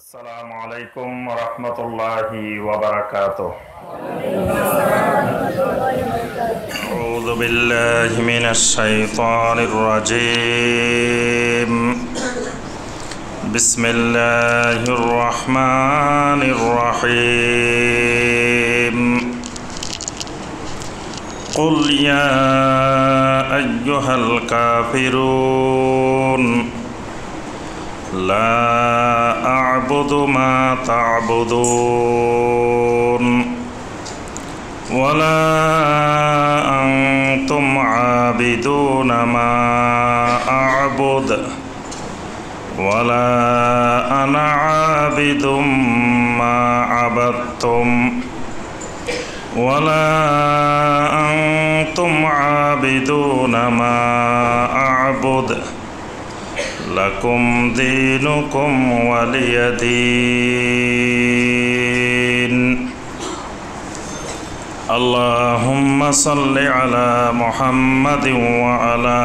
আসসালামু আলাইকুম ওয়া রাহমাতুল্লাহি ওয়া বারাকাতুহু। আউযু বিল্লাহি মিনাশ শাইতানির রাজীম। বিসমিল্লাহির রাহমানির রাহিম। কুল ইয়া আইয়ুহাল কাফিরুন লা আ'বুদু মা তা'বুদুন ওয়ালা আনতুম আবিদুনা মা আ'বুদ ওয়ালা আনা আবিদুম মা আবাদতুম ওয়ালা আনতুম আবিদুনা মা আ'বুদ লাকুম দীনুকুম ওয়ালিয়া দীন। আল্লাহুম্মা সাল্লি আলা মুহাম্মাদিন ওয়া আলা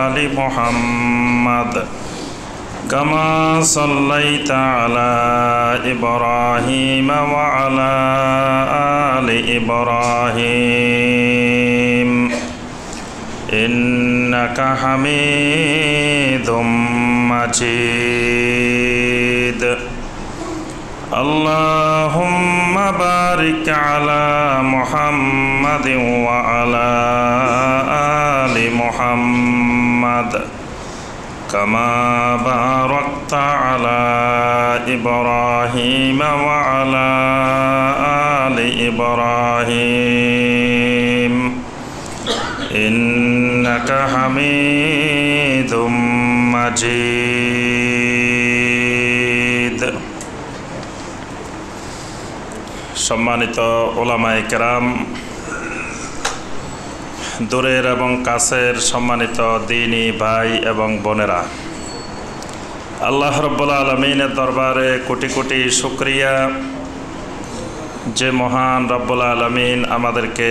আলি মুহাম্মাদ কামা সাল্লাইতা আলা ইব্রাহিম ওয়া আলা আলি ইব্রাহিম ইন্নাকা হামিদুম মাজিদ। আল্লাহুম্মা বারিক আলা মুহাম্মাদিন ওয়া আলা আলি মুহাম্মাদ কামা বারাকতা আলা ইব্রাহিম ওয়া আলা আলি ইব্রাহিম ইন্নাকা হামিদুম মাজিদ। সম্মানিত উলামায়ে কেরাম, দূরের এবং কাছের সম্মানিত দ্বীনী ভাই এবং বোনেরা, আল্লাহ রাব্বুল আলামিনের দরবারে কোটি কোটি শুকরিয়া যে মহান রব্বুল আলামিন আমাদেরকে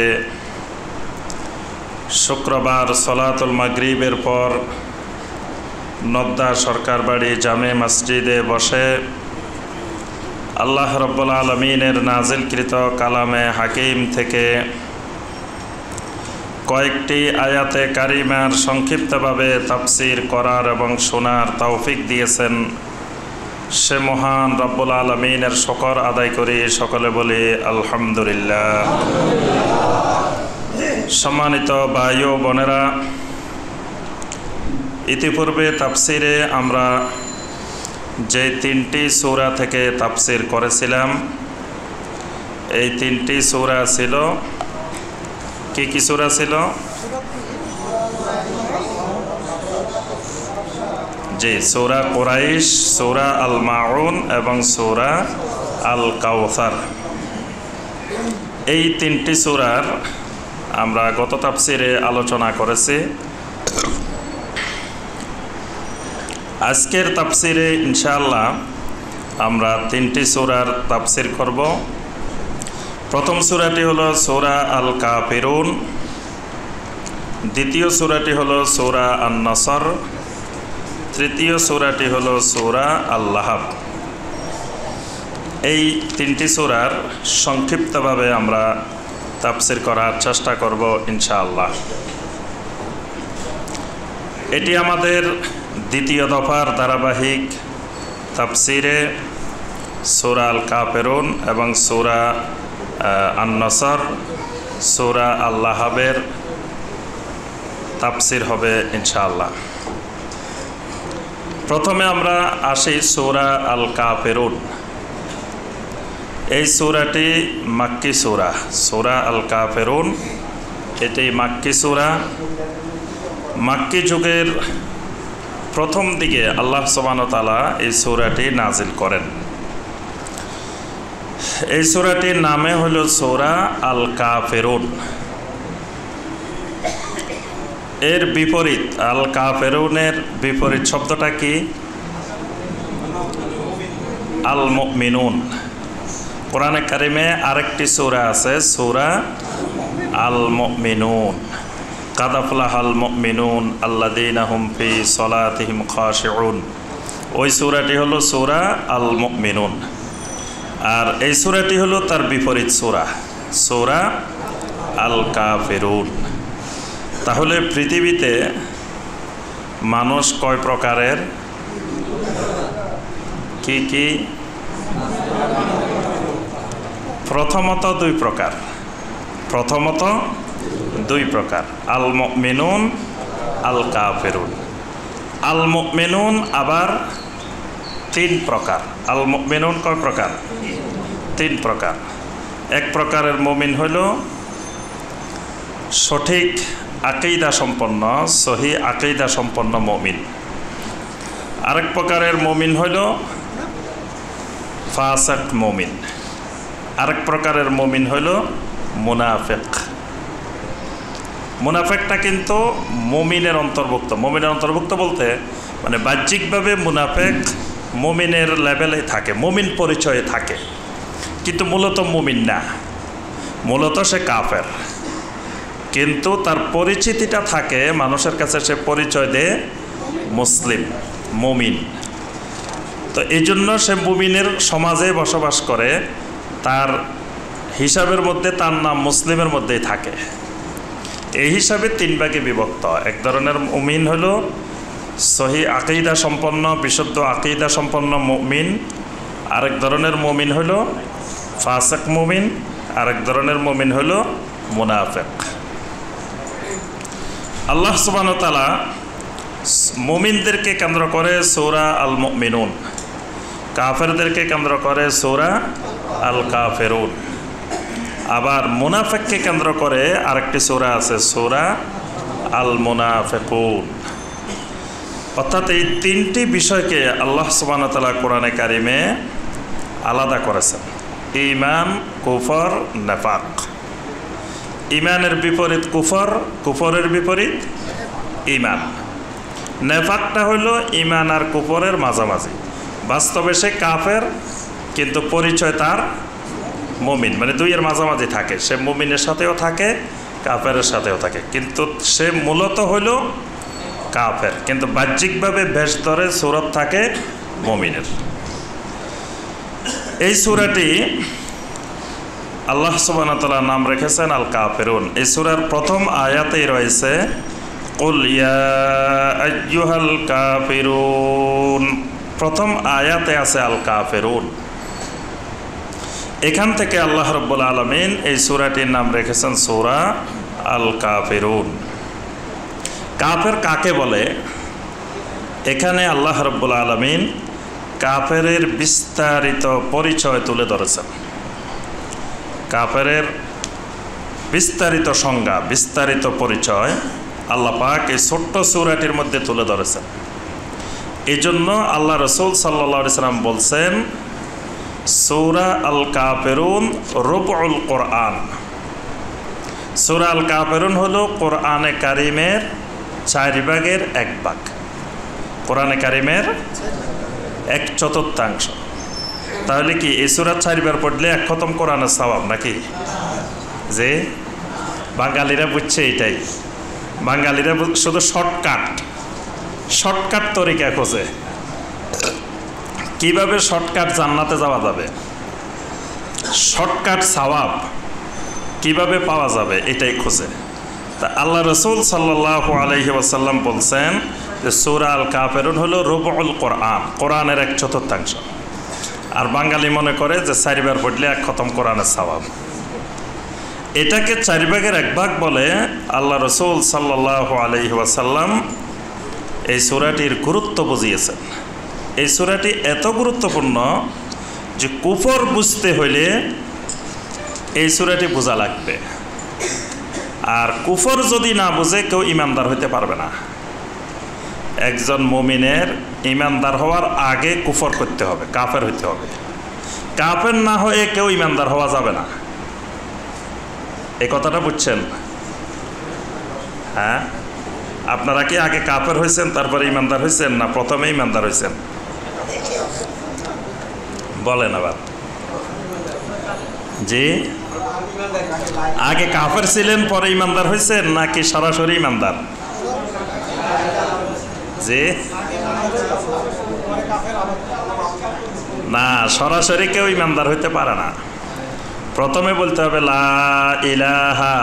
শুক্রবার সলাতুল মাগরিবের পর নদ্দা সরকার বাড়ি জামে মসজিদে বসে আল্লাহ রাব্বুল আলামিনের নাজিলকৃত কালামে হাকিম থেকে কয়েকটি আয়াতে কারিমার সংক্ষিপ্তভাবে তাফসীর করার এবং শোনার তৌফিক দিয়েছেন। সে মহান রব্বুল আলামিনের শুকর আদায় করি, সকলে বলি আলহামদুলিল্লাহ। সম্মানিত ভাই ও বোনেরা, ইতিপূর্বে তাফসিরে আমরা যে তিনটি সূরা থেকে তাফসির করেছিলাম, এই তিনটি সূরা ছিল কি কি সূরা ছিল? জি, সূরা কুরাইশ, সূরা আল মাউন এবং সূরা আল কাউসার। এই তিনটি সূরার আমরা গত তাফসিরে আলোচনা করেছি। আজকের তাফসিরে ইনশাআল্লাহ আমরা তিনটি সূরার তাফসির করব। প্রথম সূরাটি হলো সূরা আল কাফিরুন, দ্বিতীয় সূরাটি হলো সূরা আন-নাসর, তৃতীয় সূরাটি হলো সূরা আল-লাহাব। এই তিনটি সূরার সংক্ষিপ্তভাবে আমরা তাফসির করার চেষ্টা করব ইনশাআল্লাহ। এটি আমাদের দ্বিতীয় দফার ধারাবাহিক তাফসিরে সূরা আল কাফিরুন এবং সূরা আন-নাসর, সূরা আল-লাহাবের তাফসির হবে ইনশাআল্লাহ। প্রথমে আমরা আসি সূরা আল কাফিরুন। এই সূরাটি মাক্কি সূরা, সূরা আল কাফিরুন এটি মাক্কি সূরা। মাক্কি যুগের প্রথম দিকে আল্লাহ সুবহানাহু ওয়া তাআলা এই সূরাটি নাজিল করেন। এই সূরাটির নামে হলো সূরা আল কাফিরুন। এর বিপরীত, আল কাফিরুনের বিপরীত শব্দটা কি? আল মুমিনুন। কোরআনে কারিমে আরেকটি সূরা আছে, সূরা আল মুমিনুন। কাদ আফলাহাল মুমিনুন আল্লাযীনা হুম ফি সলাতিহিম খাশিউন। ওই সূরাটি হলো সূরা আল মুমিনুন। আর এই সূরাটি হলো তার বিপরীত সূরা, সূরা আল কাফিরুন। তাহলে পৃথিবীতে মানুষ কয় প্রকারের? কি কি? প্রথমত দুই প্রকার, প্রথমত দুই প্রকার, আল মুমিনুন, আল কাফিরুন। আল মুমিনুন আবার তিন প্রকার। আল মুমিনুন কয় প্রকার? তিন প্রকার। এক প্রকারের মুমিন হইল সঠিক আকীদা সম্পন্ন, সহি আকীদা সম্পন্ন মুমিন। আরেক প্রকারের মুমিন হইল ফাসিক মুমিন। আরেক প্রকারের মুমিন হইল মুনাফিক। মুনাফিকটা কিন্তু মুমিনের অন্তর্ভুক্ত। মুমিনের অন্তর্ভুক্ত বলতে মানে বাহ্যিকভাবে মুনাফিক মুমিনের লেভেলে থাকে, মুমিন পরিচয়ে থাকে, কিন্তু মূলত মুমিন না, মূলত সে কাফের। কিন্তু তার পরিচিতিটা থাকে মানুষের কাছে, সে পরিচয় দেয় মুসলিম, মুমিন। তো এই জন্য সে মুমিনের সমাজে বসবাস করে, তার হিসাবের মধ্যে তার নাম মুসলিমের মধ্যেই থাকে। এই হিসাবে তিন ভাগে বিভক্ত। এক ধরনের মুমিন হলো সহি আকীদা সম্পন্ন, বিশুদ্ধ আকীদা সম্পন্ন মুমিন। আরেক ধরনের মুমিন হলো ফাসিক মুমিন। আরেক ধরনের মুমিন হলো মুনাফিক। আল্লাহ সুবহানাহু ওয়া তাআলা মুমিনদেরকে কেন্দ্র করে সূরা আল মুমিনুন, কাফেরদেরকে কেন্দ্র করে সূরা আল কাফিরুন। আবার মুনাফিককে কেন্দ্র করে আরেকটি সূরা আছে, সূরা আল মুনাফিকুন। অর্থাৎ এই তিনটি বিষয়কে আল্লাহ সুবহানাহু ওয়া তাআলা কোরআনে কারিমে আলাদা করেছেন। ঈমান, কুফর, নিফাক। ঈমানের বিপরীত কুফর, কুফরের বিপরীত ঈমান। নিফাকটা হলো ঈমান আর কুফরের মাঝামাঝি। বাস্তবে সে কাফের, কিন্তু পরিচয় তার মুমিন, মানে দুইয়ের মাঝামাঝি থাকে। সে মুমিনের সাথেও থাকে, কাফেরের সাথেও থাকে, কিন্তু সে মূলত হইল কাফের, কিন্তু বাহ্যিকভাবে বেশ ধরে সূরত থাকে মুমিনের। এই সূরাটি আল্লাহ সুবহানাহু ওয়া তাআলা নাম রেখেছেন আল কাফিরুন। এই সূরার প্রথম আয়াতেই রয়েছে কুল ইয়া আইয়ুহাল কাফিরুন। প্রথম আয়াতে আছে আল কাফিরুন। এখান থেকে আল্লাহ রাব্বুল আলামিন এই সূরাটির নাম রেখেছেন সূরা আল কাফিরুন। কাফের কাকে বলে? এখানে আল্লাহ রাব্বুল আলামিন কাফেরের বিস্তারিত পরিচয় তুলে ধরেছেন। কাফেরের বিস্তারিত সংজ্ঞা, বিস্তারিত পরিচয় আল্লাহ পাক এই ছোট্ট সূরাটির মধ্যে তুলে ধরেছেন। এই জন্য আল্লাহ রাসূল সাল্লাল্লাহু আলাইহি সাল্লাম বলছেন সূরা আল কাফিরুন রুবউল কোরআন। সূরা আল কাফিরুন হলো কোরআনে কারিমের 4 ভাগের 1 ভাগ। কোরআনে কারিমের 1/4। তাহলে কি এই সূরা 4 বার পড়লে 1 খতম কোরআনের সওয়াব নাকি? যে বাঙালিরা বুঝছে এটাই। বাঙালিরা শুধু শর্টকাট তরিকা খোঁজে, কিভাবে শর্টকাট জান্নাতে যাওয়া যাবে, শর্টকাট সওয়াব কিভাবে পাওয়া যাবে, এটাই খোঁজে। তা আল্লাহ রাসূল সাল্লাল্লাহু আলাইহি ওয়াসাল্লাম বলছেন যে সূরা আল কাফিরুন হলো রুবউল কোরআন, কোরআনের 1/4। আর বাঙালি মনে করে যে 4 বার পড়লে 1 খতম কোরআনের সওয়াব। এটাকে 4 ভাগের 1 ভাগ বলে আল্লাহ রাসূল সাল্লাল্লাহু আলাইহি ওয়াসাল্লাম এই সূরাটির গুরুত্ব বুঝিয়েছেন। এই সূরাটি এত গুরুত্বপূর্ণ যে কুফর বুঝতে হইলে এই সূরাটি বোঝা লাগবে। আর কুফর যদি না বুঝে কেউ ইমানদার হইতে পারবে না। একজন মুমিনের ইমানদার হওয়ার আগে কুফর করতে হবে, কাফের হইতে হবে। কাফের না হয়ে কেউ ইমানদার হওয়া যাবে না। এই কথাটা বুঝছেন? হ্যাঁ, আপনারা কি আগে কাফের হয়েছেন তারপরে ইমানদার হয়েছেন, না প্রথমে ইমানদার হয়েছেন? বলেন আবার। জি, আগে কাফের ছিলেন পরে ইমানদার হয়েছেন, নাকি সরাসরি ইমানদার? জি, না, সরাসরি কেউ ইমানদার হইতে পারে না। প্রথমে বলতে হবে লা ইলাহা,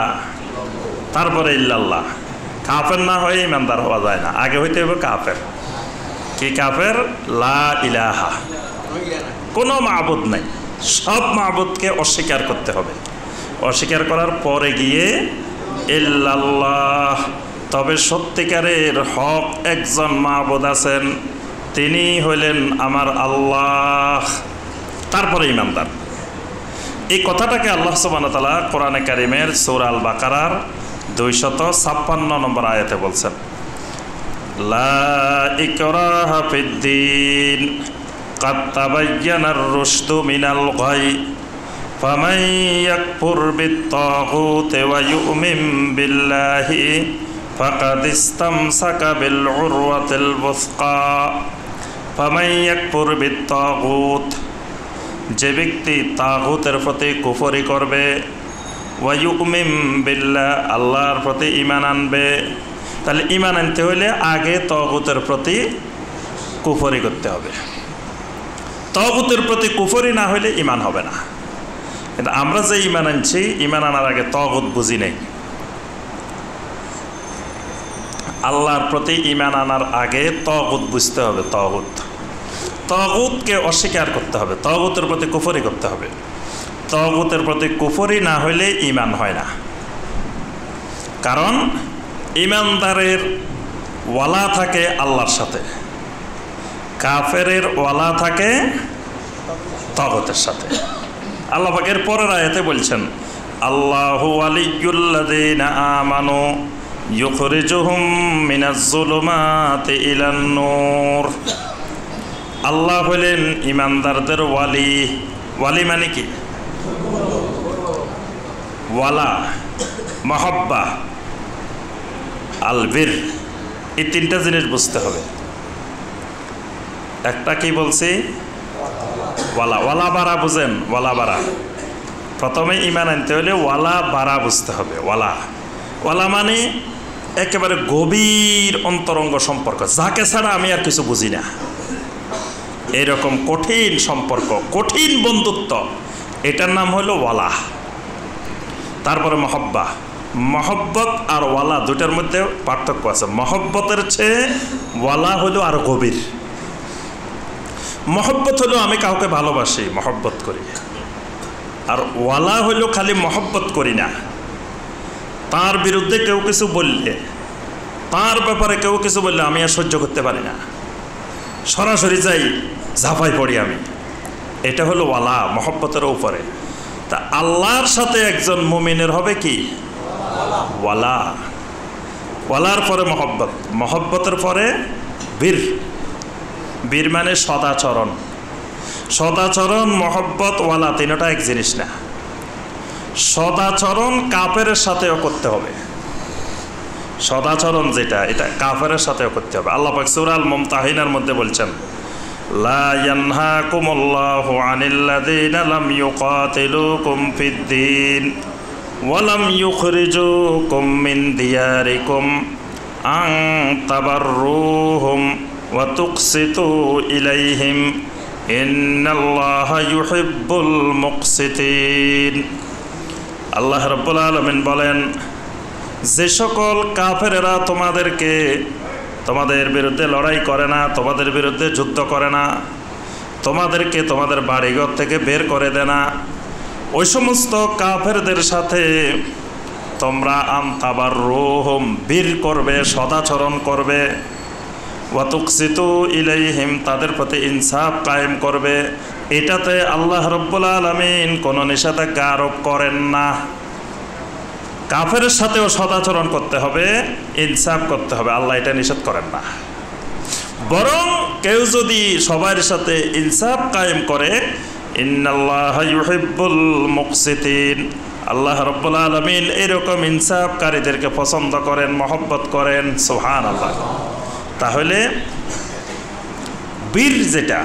তারপরে ইল্লাল্লাহ। কাফের না হয়ে ইমানদার হওয়া যায় না, আগে হইতে হবে কাফের। কি কাফের? লা ইলাহা, কোনো মাবুদ নাই, সব মাবুদকে অস্বীকার করতে হবে। অস্বীকার করার পরে গিয়ে ইল্লাল্লাহ, তবে সত্যিকারের হক একজন মাবুদ আছেন, তিনি হইলেন আমার আল্লাহ, তারপরে ইমানদার। এই কথাটাকে আল্লাহ সুবহানাহু ওয়া তাআলা কোরআনে কারীমের সূরা আল বাকারার 256 নম্বর আয়াতে বলছেন, লা ইকরাহা ফিদ্দীন কাদ তাবায়্যানার রুশদু মিনাল গাই ফামান ইয়াকফুর বিত-তাগুতি ওয়া ইউমিন বিল্লাহি ফাকাদ ইসতামসাকা বিল উরওয়াতিল বুসকা। ফামান ইয়াকফুর বিত-তাগুত, যে ব্যক্তি তাগুতের প্রতি কুফরি করবে, ওয়া ইউমিন বিল্লাহ, আল্লাহর প্রতি ঈমান আনবে। তাহলে ঈমান আনতে হলে আগে তাগুতের প্রতি কুফরি করতে হবে। তাগুতের প্রতি কুফরি না হলে ঈমান হবে না। কিন্তু আমরা যে ঈমান আনছি, ঈমান আনার আগে তাগুত বুঝি নেই। আল্লাহর প্রতি ঈমান আনার আগে তাগুত বুঝতে হবে। তাগুতকে অস্বীকার করতে হবে, তাগুতের প্রতি কুফরি করতে হবে। তাগুতের প্রতি কুফরি না হইলে ঈমান হয় না। কারণ ঈমানদারের ওয়ালা থাকে আল্লাহর সাথে, কাফেরের ওয়ালা থাকে তাগুতের সাথে। আল্লাহ পাক এর পরের আয়াতে বলছেন, আল্লাহু ওয়ালিয়্যুল্লাযীনা আমানু ইউখরিজুহুম মিনাজ-যুলুমাতি ইলান-নূর। আল্লাহ হলেন ইমানদারদের ওয়ালি। ওয়ালি মানে কি? ওয়ালা, মহব্বা, আলবির, এই তিনটা জিনিস বুঝতে হবে। একটা কি বলছি? ওয়ালা। ওয়ালা বারা বুঝেন? ওয়ালা বারা, প্রথমে ঈমান আনতে হলে ওয়ালা বারা বুঝতে হবে। ওয়ালা, ওয়ালা মানে একেবারে গভীর অন্তরঙ্গ সম্পর্ক, যাকে ছাড়া আমি আর কিছু বুঝি না, এরকম কঠিন সম্পর্ক, কঠিন বন্ধুত্ব, এটার নাম হলো ওয়ালা। তারপরে মহব্বা। মহব্বত আর ওয়ালা দুটার মধ্যে পার্থক্য আছে। মহব্বতের চেয়ে ওয়ালা হলো আরো গভীর। মহব্বত হলো আমি কাউকে ভালোবাসি, মহব্বত করি। আর ওয়ালা হলো খালি মহব্বত করি না, তার বিরুদ্ধে কেউ কিছু বললে, তার ব্যাপারে কেউ কিছু বললে আমি আর সহ্য করতে পারি না, সরাসরি যাই, ঝাঁপাই পড়ি আমি। এটা হলো ওয়ালা, মহব্বতের উপরে। তা আল্লাহর সাথে একজন মুমিনের হবে কি? ওয়ালা। ওয়ালার পরে মহব্বত, মহব্বতের পরে বীর। বীর মানে সদাচরণ। সদাচরণ, মহব্বত, ওয়ালা তিনটা এক জিনিস না। সদাচরণ কাফেরের সাথেও করতে হবে। সদাচরণ যেটা, এটা কাফেরের সাথেও করতে হবে। আল্লাহ পাক সূরা আল মুমতাহিনার মধ্যে বলছেন, লা ইয়ানহাকুমুল্লাহু আনিল্লাযীনা লাম ইউকাতিলুকুম ফিদ্দীন ওয়া লাম ইউখরিজুকুম মিন দিয়ারিকুম আন তাবাররুহুম ওয়া তুকসিতু ইলাইহিম ইন্নাল্লাহা ইউহিব্বুল মুকসিতিন। আল্লাহ রাব্বুল আলামিন বলেন, যে সকল কাফেরেরা তোমাদের বিরুদ্ধে লড়াই করে না, তোমাদের বিরুদ্ধে যুদ্ধ করে না, তোমাদেরকে তোমাদের বাড়িঘর থেকে বের করে দেয় না, ওই সমস্ত কাফেরদের সাথে তোমরা আনতাবাররুহুম, বীর করবে, সদাচরণ করবে, ওয়া তুকসিতু ইলাইহিম, তাদের প্রতি ইনসাফ কায়েম করবে। এটাতে আল্লাহ রাব্বুল আলামিন কোনো নিষেধাজ্ঞা আরোপ করেন না। কাফেরের সাথেও সদাচরণ করতে হবে, ইনসাফ করতে হবে, আল্লাহ এটা নিষেধ করেন না। বরং কেউ যদি সবার সাথে ইনসাফ কায়েম করে, ইন্নাল্লাহা ইউহিব্বুল মুকসিতিন, আল্লাহ রাব্বুল আলামিন এরকম ইনসাফকারীদেরকে পছন্দ করেন, মহব্বত করেন। সুবহানাল্লাহ। তাহলে বীর যেটা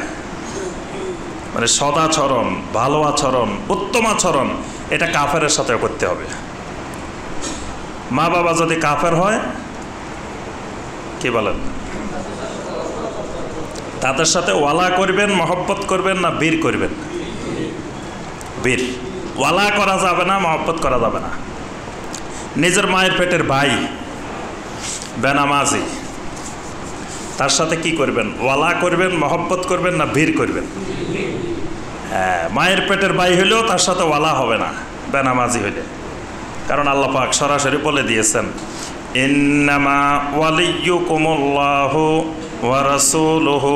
মানে সদাচরণ, ভালো আচরণ, উত্তম আচরণ, এটা কাফেরের সাথেও করতে হবে। মা বাবা যদি কাফের হয়, কি বলেন? তাদের সাথে ওয়ালা করবেন, মহব্বত করবেন না বীর করবেন? বীর। ওয়ালা করা যাবে না, মহব্বত করা যাবে না। নিজের মায়ের পেটের ভাই বেনামাজি, তার সাথে কি করবেন? ওয়ালা করবেন, মহব্বত করবেন না বীর করবেন? হ্যাঁ, মায়ের পেটের ভাই হইলেও তার সাথে ওয়ালা হবে না বেনামাজি হইলে, কারণ আল্লাহ পাক সরাসরি বলে দিয়েছেন, ইন্নামা ওয়ালিয়্যুকুমুল্লাহু ওয়া রাসূলুহু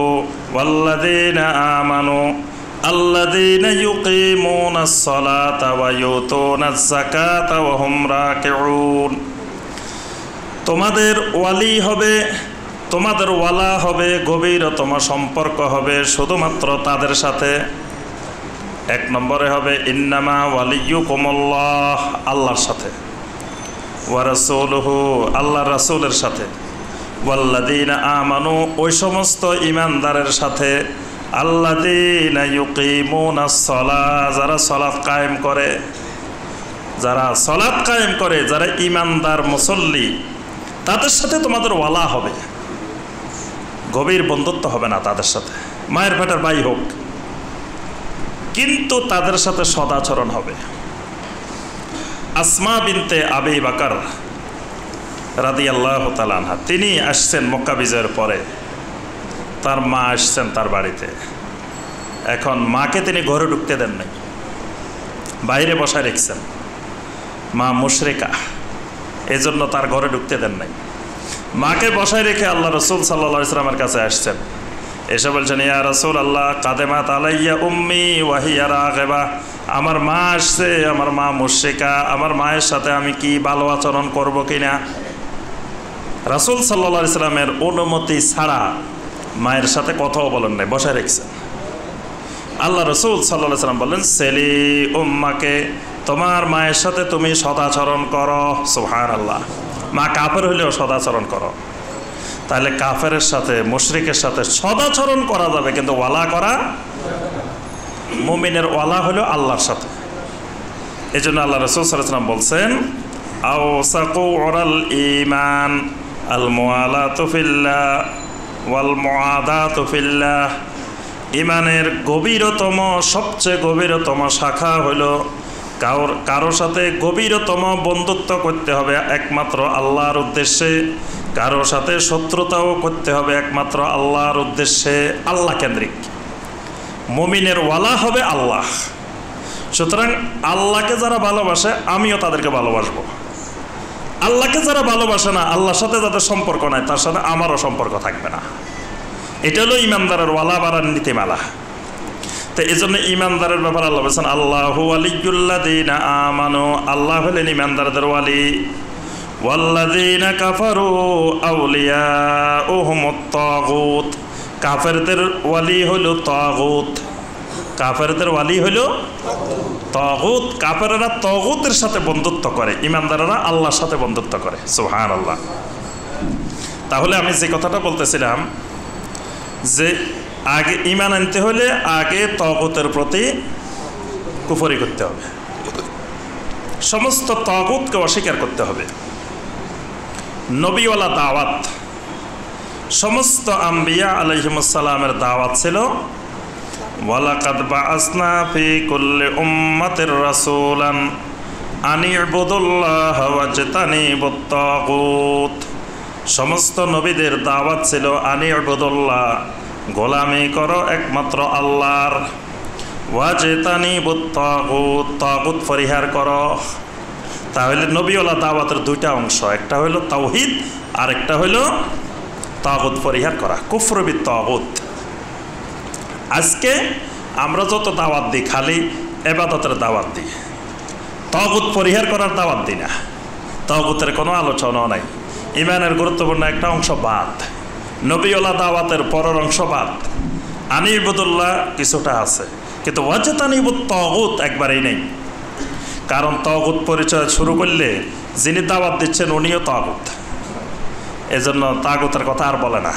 ওয়াল্লাযীনা আমানু আল্লাযীনা ইউকিমুনাস সালাতা ওয়া ইউতুনাজ যাকাতা ওয়া হুম রাকিউন। তোমাদের ওয়ালি হবে, তোমাদের ওয়ালা হবে, গভীরতম সম্পর্ক হবে শুধুমাত্র তাদের সাথে। এক নম্বরে হবে ইন্নামা ওয়ালিয়্যুকুমুল্লাহ, আল্লাহর সাথে, ওয়া রাসূলুহু, আল্লাহর রাসূলের সাথে, ওয়াল্লাযীনা আমানু, ওই সমস্ত ঈমানদারের সাথে, আল্লাযীনা ইউকিমুনাস সালাহ, যারা সালাত কায়েম করে, যারা সালাত কায়েম করে, যারা ঈমানদার মুসল্লি, তাদের সাথে তোমাদের ওয়ালা হবে। গভীর বন্ধুত্ব হবে না তাদের সাথে, মায়ের পেটের ভাই হোক, কিন্তু তাদের সাথে সদাচরণ হবে। আসমা বিনতে আবি বকর রাদিয়াল্লাহু তাআলা আনহা, তিনি আসছেন মক্কা বিজয়ের পরে, তার মা আসছেন তার বাড়িতে। এখন মাকে তিনি ঘরে ঢুকতে দেন নাই, বাইরে বসায় রেখেছেন। মা মুশরিকা, এজন্য তার ঘরে ঢুকতে দেন নাই। মাকে বসায় রেখে আল্লাহ রাসূল সাল্লাল্লাহু আলাইহি ওয়াসাল্লামের কাছে আসছেন। এসে বলছেন, ইয়া রাসূলুল্লাহ কাদেমাত আলাইয়া উম্মি ওয়া হিয়া রাগিবা, আমার মা আসছে, আমার মা মুশরিকা, আমার মায়ের সাথে আমি কি ভালো আচরণ করব কিনা? রাসূল সাল্লাল্লাহু আলাইহি ওয়াসাল্লামের অনুমতি ছাড়া মায়ের সাথে কথাও বলেন নাই, বসায় রেখেছেন। আল্লাহ রাসূল সাল্লাল্লাহু আলাইহি ওয়াসাল্লাম বললেন, সেলি উম্মাকে, তোমার মায়ের সাথে তুমি সদাচরণ করো। সুবহানাল্লাহ, মা কাফের হইলেও সদাচরণ করো। তাহলে কাফেরের সাথে, মুশরিকের সাথে সদাচরণ করা যাবে, কিন্তু ওয়ালা করা, মুমিনের ওয়ালা হলো আল্লাহর সাথে। এই জন্য আল্লাহ রাসূল সাল্লাল্লাহু আলাইহি ওয়াসাল্লাম বলছেন, আওসাকু উরাল ঈমান আল মুআলাতু ফিল্লাহ ওয়াল মুআদাতু ফিল্লাহ। ঈমানের গভীরতম, সবচেয়ে গভীরতম শাখা হলো কারোর সাথে গভীরতম বন্ধুত্ব করতে হবে একমাত্র আল্লাহর উদ্দেশ্যে, কারোর সাথে শত্রুতাও করতে হবে একমাত্র আল্লাহর উদ্দেশ্যে, আল্লাহ কেন্দ্রিক। মুমিনের ওয়ালা হবে আল্লাহ। সুতরাং আল্লাহকে যারা ভালোবাসে আমিও তাদেরকে ভালোবাসবো। আল্লাহকে যারা ভালোবাসে না, আল্লাহর সাথে যাদের সম্পর্ক নাই, তার সাথে আমারও সম্পর্ক থাকবে না। এটা হলো ইমানদারের ওয়ালা বাড়ার নীতিমালা। তো এই জন্য ইমানদারের ব্যাপার আল্লাহ বলছেন, আল্লাহু ওয়ালিয়্যুল্লাযীনা আমানু, আল্লাহ হলেন ইমানদারদের ওয়ালি, ওয়াল্লাযীনা কাফারু আউলিয়াউহুমুত তাগুত, কাফেরদের ওয়ালি হলো তাগুত। কাফেরদের ওয়ালি হলো তাগুত। কাফেররা তাগুতের সাথে বন্ধুত্ব করে, ইমানদাররা আল্লাহর সাথে বন্ধুত্ব করে। সুবহানাল্লাহ। তাহলে আমি যে কথাটা বলতেছিলাম যে আগে ঈমান আনতে হলে আগে তাগুতের প্রতি কুফরি করতে হবে, সমস্ত তাগুতকে অস্বীকার করতে হবে। নবীওয়ালা দাওয়াত, সমস্ত আম্বিয়া আলাইহিমুস সালামের দাওয়াত ছিল, ওয়ালাকাদ বাআসনা ফি কুল্লি উম্মাতির রাসূলান আনি ইবুদুল্লাহ ওয়াজতানিবুত তাগুত। সমস্ত নবীদের দাওয়াত ছিল আনি ইবুদুল্লাহ, গোলামি করো একমাত্র আল্লাহর, ওয়াজতানিবুত তাগুত, তাগুত পরিহার করো। তাহলে নবীওয়ালা দাওয়াতের দুইটা অংশ, একটা হলো তাওহীদ আর একটা হলো তাগুত পরিহার করা, কুফর বিত তাগুত। আজকে আমরা যত দাওয়াত দিই খালি ইবাদতের দাওয়াত দিই, তাগুত পরিহার করার দাওয়াত দিই না। তাগুতের কোনো আলোচনাও নাই। ঈমানের গুরুত্বপূর্ণ একটা অংশ বাদ, নবীওয়ালা দাওয়াতের পরের অংশ বাদ। আনি ইবুদুল্লাহ কিছুটা আছে, কিন্তু ওয়াজতানিবুত তাগুত একবারেই নেই। কারণ তাগুত পরিচয় শুরু করলে যিনি দাওয়াত দিচ্ছেন উনিও তাগুত, এজন্য তাগুতের কথা আর বলে না।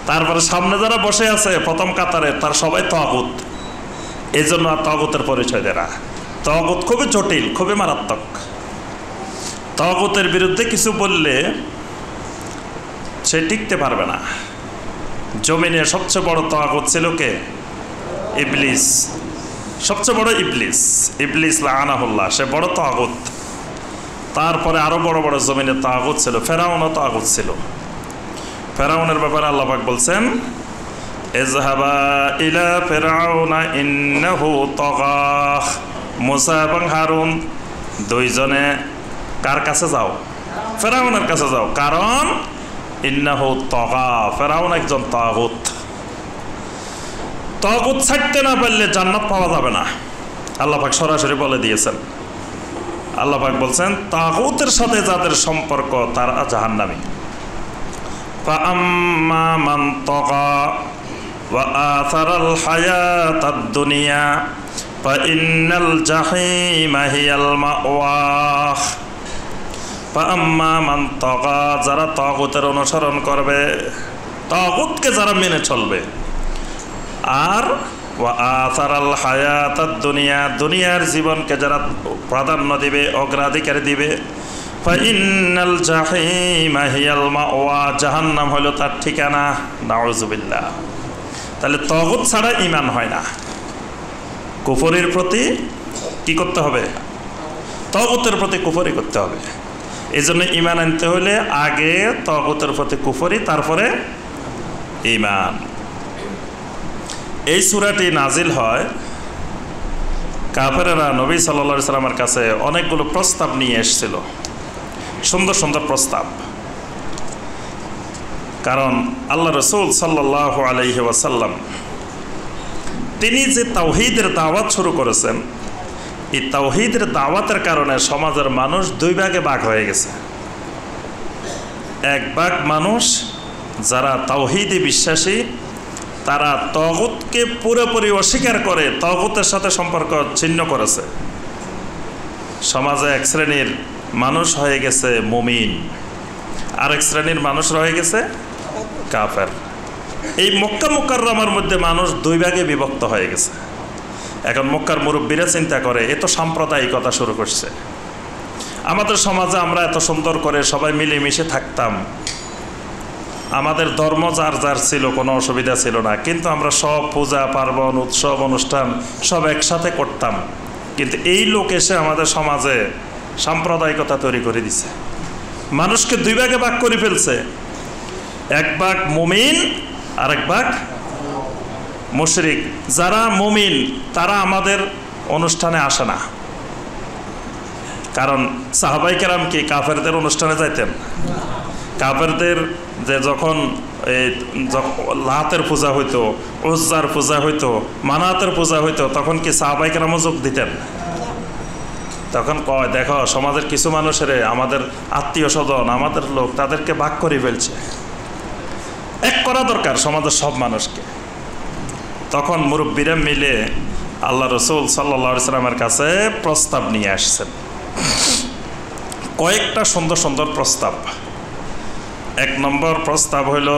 তারপরে সামনে যারা বসে আছে প্রথম কাতারে, তার সবাই তাগুত, এজন্য আর তাগুতের পরিচয় দেয় না। তাগুত খুবই জটিল, খুবই মারাত্মক। তাগুতের বিরুদ্ধে কিছু বললে সে টিকতে পারবে না। জমিনে সবচেয়ে বড় তাগুত ছিল কে? ইবলিস। সবচেয়ে বড় ইবলিস। ইবলিস লাআনাহুল্লাহ, সে বড় তাগুত। তারপরে আরো বড় বড় জমিনে তাগুত ছিল। ফেরাউনও তাগুত ছিল। ফেরাউনের ব্যাপারে আল্লাহ পাক বলছেন, ইযহাবা ইলা ফিরআউনা ইন্নাহু তাগা। মুসা এবং হারুন দুইজনে কার কাছে যাও? ফেরাউনের কাছে যাও, কারণ ইন্নাহু তাগা, ফেরাউন একজন তাগুত। তাগুত ছাড়তে না পারলে জান্নাত পাওয়া যাবে না, আল্লাহ পাক সরাসরি বলে দিয়েছেন। আল্লাহ পাক বলছেন তাগুতের সাথে যাদের সম্পর্ক তারা জাহান্নামী। ফাআম্মা মান তাগা ওয়া আথারাল হায়াতাদ দুনিয়া ফাইন্নাল জাহিমা হিয়াল মাওয়া। ফাআম্মা মান তাগা, যারা তাগুতের অনুসরণ করবে, তাগুতকে যারা মেনে চলবে, আর ওয়া আথারাল হায়াতাদ দুনিয়া, দুনিয়ার জীবনকে যারা প্রাধান্য দিবে, অগ্রাধিকার দিবে, ফাইন্নাল জাহিমা হিয়াল মাওয়া, জাহান্নাম হলো তার ঠিকানা। নাউযুবিল্লাহ। তাহলে তাগুত ছাড়া ঈমান হয় না। কুফরের প্রতি কি করতে হবে? তাগুতের প্রতি কুফরি করতে হবে। এই জন্য ঈমান আনতে হলে আগে তাগুতের প্রতি কুফরি, তারপরে ঈমান। এই সূরাটি নাজিল হয়, কাফেরেরা নবী সাল্লাল্লাহু আলাইহি সাল্লামের কাছে অনেকগুলো প্রস্তাব নিয়ে এসেছিল, সুন্দর সুন্দর প্রস্তাব। কারণ আল্লাহ রাসূল সাল্লাল্লাহু আলাইহি ওয়াসাল্লাম তিনি যে তাওহীদের দাওয়াত শুরু করেছেন, এই তাওহীদের দাওয়াতের কারণে সমাজের মানুষ দুই ভাগে ভাগ হয়ে গেছে। এক ভাগ মানুষ যারা তাওহীদে বিশ্বাসী, তারা তাগুতকে পুরোপুরি অস্বীকার করে তাগুতের সাথে সম্পর্ক ছিন্ন করেছে। সমাজে এক শ্রেণীর মানুষ হয়ে গেছে মুমিন, আরেক শ্রেণীর মানুষ রয়ে গেছে কাফের। এই মক্কা মুকাররমার মধ্যে মানুষ দুই ভাগে বিভক্ত হয়ে গেছে। এখন মক্কার মুরব্বীরা চিন্তা করে, এ তো সাম্প্রদায়িকতা শুরু করছে। আমাদের সমাজে আমরা এত সুন্দর করে সবাই মিলেমিশে থাকতাম, আমাদের ধর্ম যার যার ছিল, কোনো অসুবিধা ছিল না, কিন্তু আমরা সব পূজা পার্বণ উৎসব অনুষ্ঠান সব একসাথে করতাম। কিন্তু এই লোক এসে আমাদের সমাজে সাম্প্রদায়িকতা তৈরি করে দিছে, মানুষকে দুই ভাগে ভাগ করে ফেলছে। এক ভাগ মুমিন, আর এক ভাগ মুশরিক। যারা মুমিন তারা আমাদের অনুষ্ঠানে আসে না, কারণ সাহাবায়ে কেরাম কি কাফেরদের অনুষ্ঠানে যাইতেন? কাফেরদের যে যখন লাতের পূজা হইতো, উজ্জার পূজা হইতো, মানাতের পূজা হইতো, তখন কি সাহাবায়ে কেরামও যোগ দিতেন? তখন কয়, দেখো সমাজের কিছু মানুষের, আমাদের আত্মীয় স্বজন, আমাদের লোক, তাদেরকে ভাগ করে ফেলছে, এক করা দরকার সমাজের সব মানুষকে। তখন মুরব্বীরা মিলে আল্লাহ রাসূল সাল্লাল্লাহু আলাইহি সাল্লামের কাছে প্রস্তাব নিয়ে আসছেন, কয়েকটা সুন্দর সুন্দর প্রস্তাব। এক নম্বর প্রস্তাব হইল,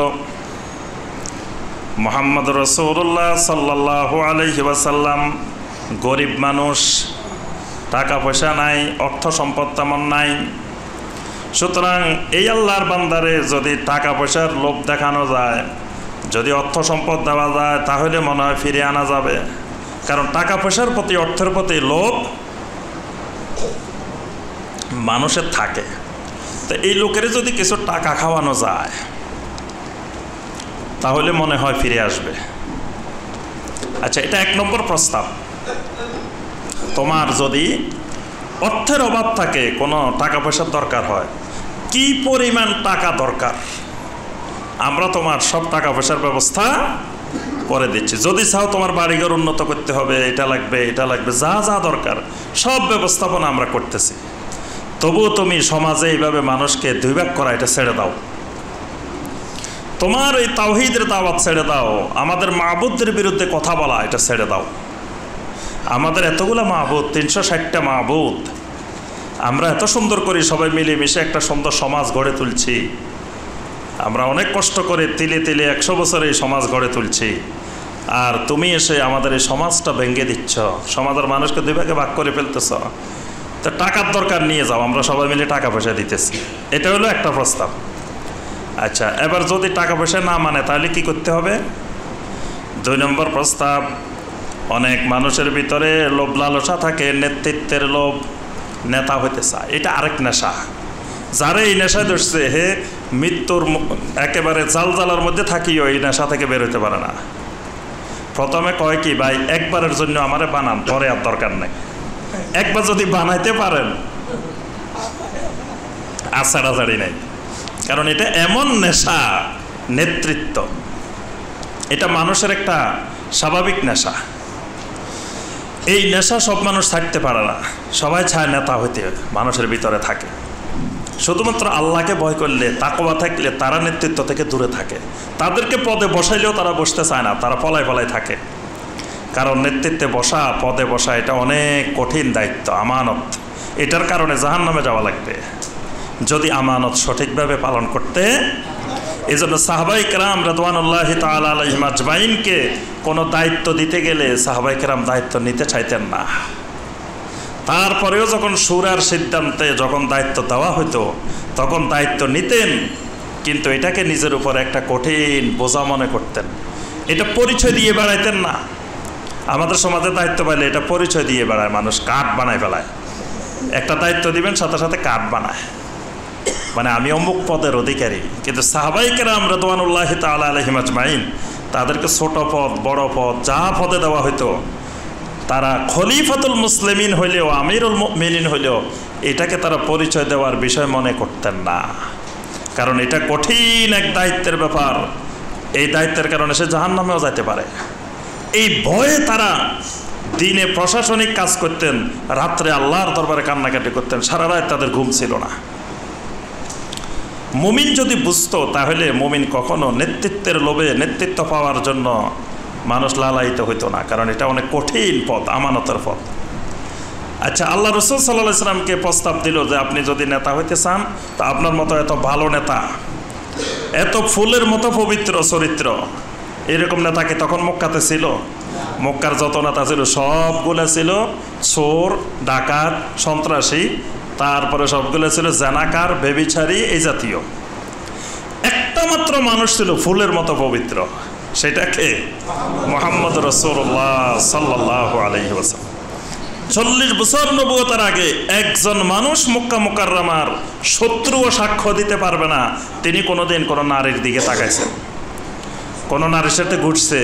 মুহাম্মদ রাসূলুল্লাহ সাল্লাল্লাহু আলাইহি ওয়াসাল্লাম গরিব মানুষ, টাকা পয়সা নাই, অর্থ সম্পদ তেমন নাই। সুতরাং এই আল্লাহর বান্দারে যদি টাকা পয়সার লোভ দেখানো যায়, যদি অর্থ সম্পদ দেওয়া যায়, তাহলে মনে হয় ফিরে আনা যাবে। কারণ টাকা পয়সার প্রতি, অর্থের প্রতি লোভ মানুষের থাকে। তো এই লোকের যদি কিছু টাকা খাওয়ানো যায়, তাহলে মনে হয় ফিরে আসবে। আচ্ছা, এটা এক নম্বর প্রস্তাব। তোমার যদি অর্থের অভাব থাকে, কোনো টাকা পয়সার দরকার হয়, কি পরিমাণ টাকা দরকার, আমরা তোমার সব টাকা পয়সার ব্যবস্থা করে দিচ্ছি। যদি চাও তোমার বাড়িঘর উন্নত করতে হবে, এটা লাগবে, এটা লাগবে, যা যা দরকার সব ব্যবস্থাপনা আমরা করতেছি। তবুও তুমি সমাজে এইভাবে মানুষকে দুই ভাগ করা, এটা ছেড়ে দাও। তোমার এই তাওহীদের দাওয়াত ছেড়ে দাও। আমাদের মাবুদদের বিরুদ্ধে কথা বলা, এটা ছেড়ে দাও। আমাদের এতগুলো মাবুদ, 360টা মাবুদ, আমরা এত সুন্দর করি, সবাই মিলেমিশে একটা সুন্দর সমাজ গড়ে তুলছি। আমরা অনেক কষ্ট করে তিলে তিলে 100 বছরে এই সমাজ গড়ে তুলছি, আর তুমি এসে আমাদের এই সমাজটা ভেঙে দিচ্ছ, সমাজের মানুষকে দুই ভাগে ভাগ করে ফেলতেছ। তো টাকার দরকার, নিয়ে যাও, আমরা সবাই মিলে টাকা পয়সা দিতেছি। এটা হলো একটা প্রস্তাব। আচ্ছা, এবার যদি টাকা পয়সা না মানে তাহলে কি করতে হবে? 2 নম্বর প্রস্তাব, অনেক মানুষের ভিতরে লোভ লালসা থাকে, নেতৃত্বের লোভ, নেতা হইতে চায়। এটা আরেক নেশা। যারা এই নেশায় ধরছে, হে মৃত্যুর একেবারে জালজালার মধ্যে থাকিও এই নেশা থেকে বের হইতে পারে না। প্রথমে কয় কি, ভাই একবারের জন্য আমারে বানান, পরে আর দরকার নেই। একবার যদি বানাইতে পারেন আর ছাড়াছাড়ি নেই। কারণ এটা এমন নেশা, নেতৃত্ব, এটা মানুষের একটা স্বাভাবিক নেশা। এই নেশা সব মানুষ থাকতে পারে না। সবাই চায় নেতা হইতে, মানুষের ভিতরে থাকে। শুধুমাত্র আল্লাহকে ভয় করলে, তাকওয়া থাকলে তারা নেতৃত্ব থেকে দূরে থাকে। তাদেরকে পদে বসাইলেও তারা বসতে চায় না, তারা পলায় পলায় থাকে। কারণ নেতৃত্বে বসা, পদে বসা এটা অনেক কঠিন দায়িত্ব, আমানত। এটার কারণে জাহান্নামে যাওয়া লাগবে যদি আমানত সঠিকভাবে পালন করতে। এই জন্য সাহাবায়ে কেরাম রাদিয়াল্লাহু তাআলা আলাইহিম আজমাইনকে কোনো দায়িত্ব দিতে গেলে সাহাবায়ে কেরাম দায়িত্ব নিতে চাইতেন না। তারপরেও যখন শুরার সিদ্ধান্তে যখন দায়িত্ব দেওয়া হতো তখন দায়িত্ব নিতেন, কিন্তু এটাকে নিজের উপর একটা কঠিন বোঝা মনে করতেন। এটা পরিচয় দিয়ে বেড়াইতেন না। আমাদের সমাজে দায়িত্ব পাইলে এটা পরিচয় দিয়ে বেড়ায়, মানুষ কার্ড বানায় ফেলায়। একটা দায়িত্ব দিবেন, সাথে সাথে কার্ড বানায়, মানে আমি অমুক পদের অধিকারী। কিন্তু সাহাবায়ে কেরাম রাদিয়াল্লাহু তাআলা আলাইহিম আজমাইন তাদেরকে ছোট পদ, বড় পদ, যা পদে দেওয়া হইতো, তারা খলিফাতুল মুসলিমিন হইলেও, আমিরুল মুমিনিন হইলেও এটাকে তারা পরিচয় দেওয়ার বিষয় মনে করতেন না। কারণ এটা কঠিন এক দায়িত্বের ব্যাপার। এই দায়িত্বের কারণে সে জাহান্নামেও যেতে পারে। এই ভয়ে তারা দিনে প্রশাসনিক কাজ করতেন, রাত্রে আল্লাহর দরবারে কান্নাকাটি করতেন, সারা রাত তাদের ঘুম ছিল না। মুমিন যদি বুঝতো তাহলে মুমিন কখনো নেতৃত্বের লোভে, নেতৃত্ব পাওয়ার জন্য মানুষ লালায়িত হইতো না। কারণ এটা অনেক কঠিন পথ, আমানতের পথ। আচ্ছা, আল্লাহ রাসূল সাল্লাল্লাহু আলাইহি ওয়াসাল্লামকে প্রস্তাব দিল যে আপনি যদি নেতা হইতে চান, তো আপনার মতো এত ভালো নেতা, এত ফুলের মতো পবিত্র চরিত্র, এরকম নেতা কি তখন মক্কাতে ছিল? মক্কার যত নেতা ছিল সবগুলো ছিল চোর, ডাকাত, সন্ত্রাসী, তারপরে সবগুলো ছিল জানাকার, বেবিচারী, এই জাতীয়। একটা মাত্র মানুষ ছিল ফুলের মতো পবিত্র, সেটা কে? মুহাম্মদ রাসূলুল্লাহ সাল্লাল্লাহু আলাইহি ওয়াসাল্লাম। 40 বছর নবুয়তের আগে একজন মানুষ মক্কা মুকাররমার শত্রুও সাক্ষ্য দিতে পারবে না তিনি কোনোদিন কোনো নারীর দিকে তাকাইছেন, কোনো নারীর সাথে ঘুরছে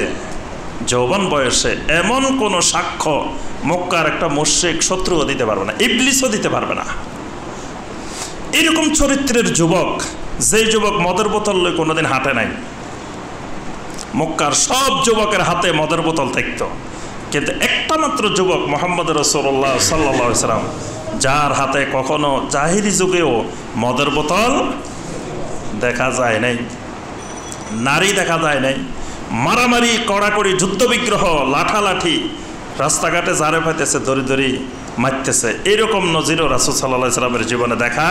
যৌবন বয়সে। এমন কোনো সাক্ষ্য মক্কার একটা মুশরিক শত্রুও দিতে পারবে না, ইবলিসও দিতে পারবে না। এরকম চরিত্রের যুবক, যেই যুবক মদের বোতল লই কোনোদিন হাঁটে নাই। মক্কার সব যুবকের হাতে মদের বোতল থাকতো, কিন্তু একটা মাত্র যুবক মুহাম্মদ রাসূলুল্লাহ সাল্লাল্লাহু আলাইহি ওয়াসাল্লাম, যার হাতে কখনো জাহিরি যুগেও মদের বোতল দেখা যায় নাই, নারী দেখা যায় নাই, মারামারি, কড়াকড়ি, যুদ্ধবিগ্রহ, লাঠালাঠি, রাস্তাঘাটে যারে পাইতেছে দড়ি দড়ি মারতেছে, এইরকম নজিরও রাসূল সাল্লাল্লাহু আলাইহি ওয়াসাল্লামের জীবনে দেখা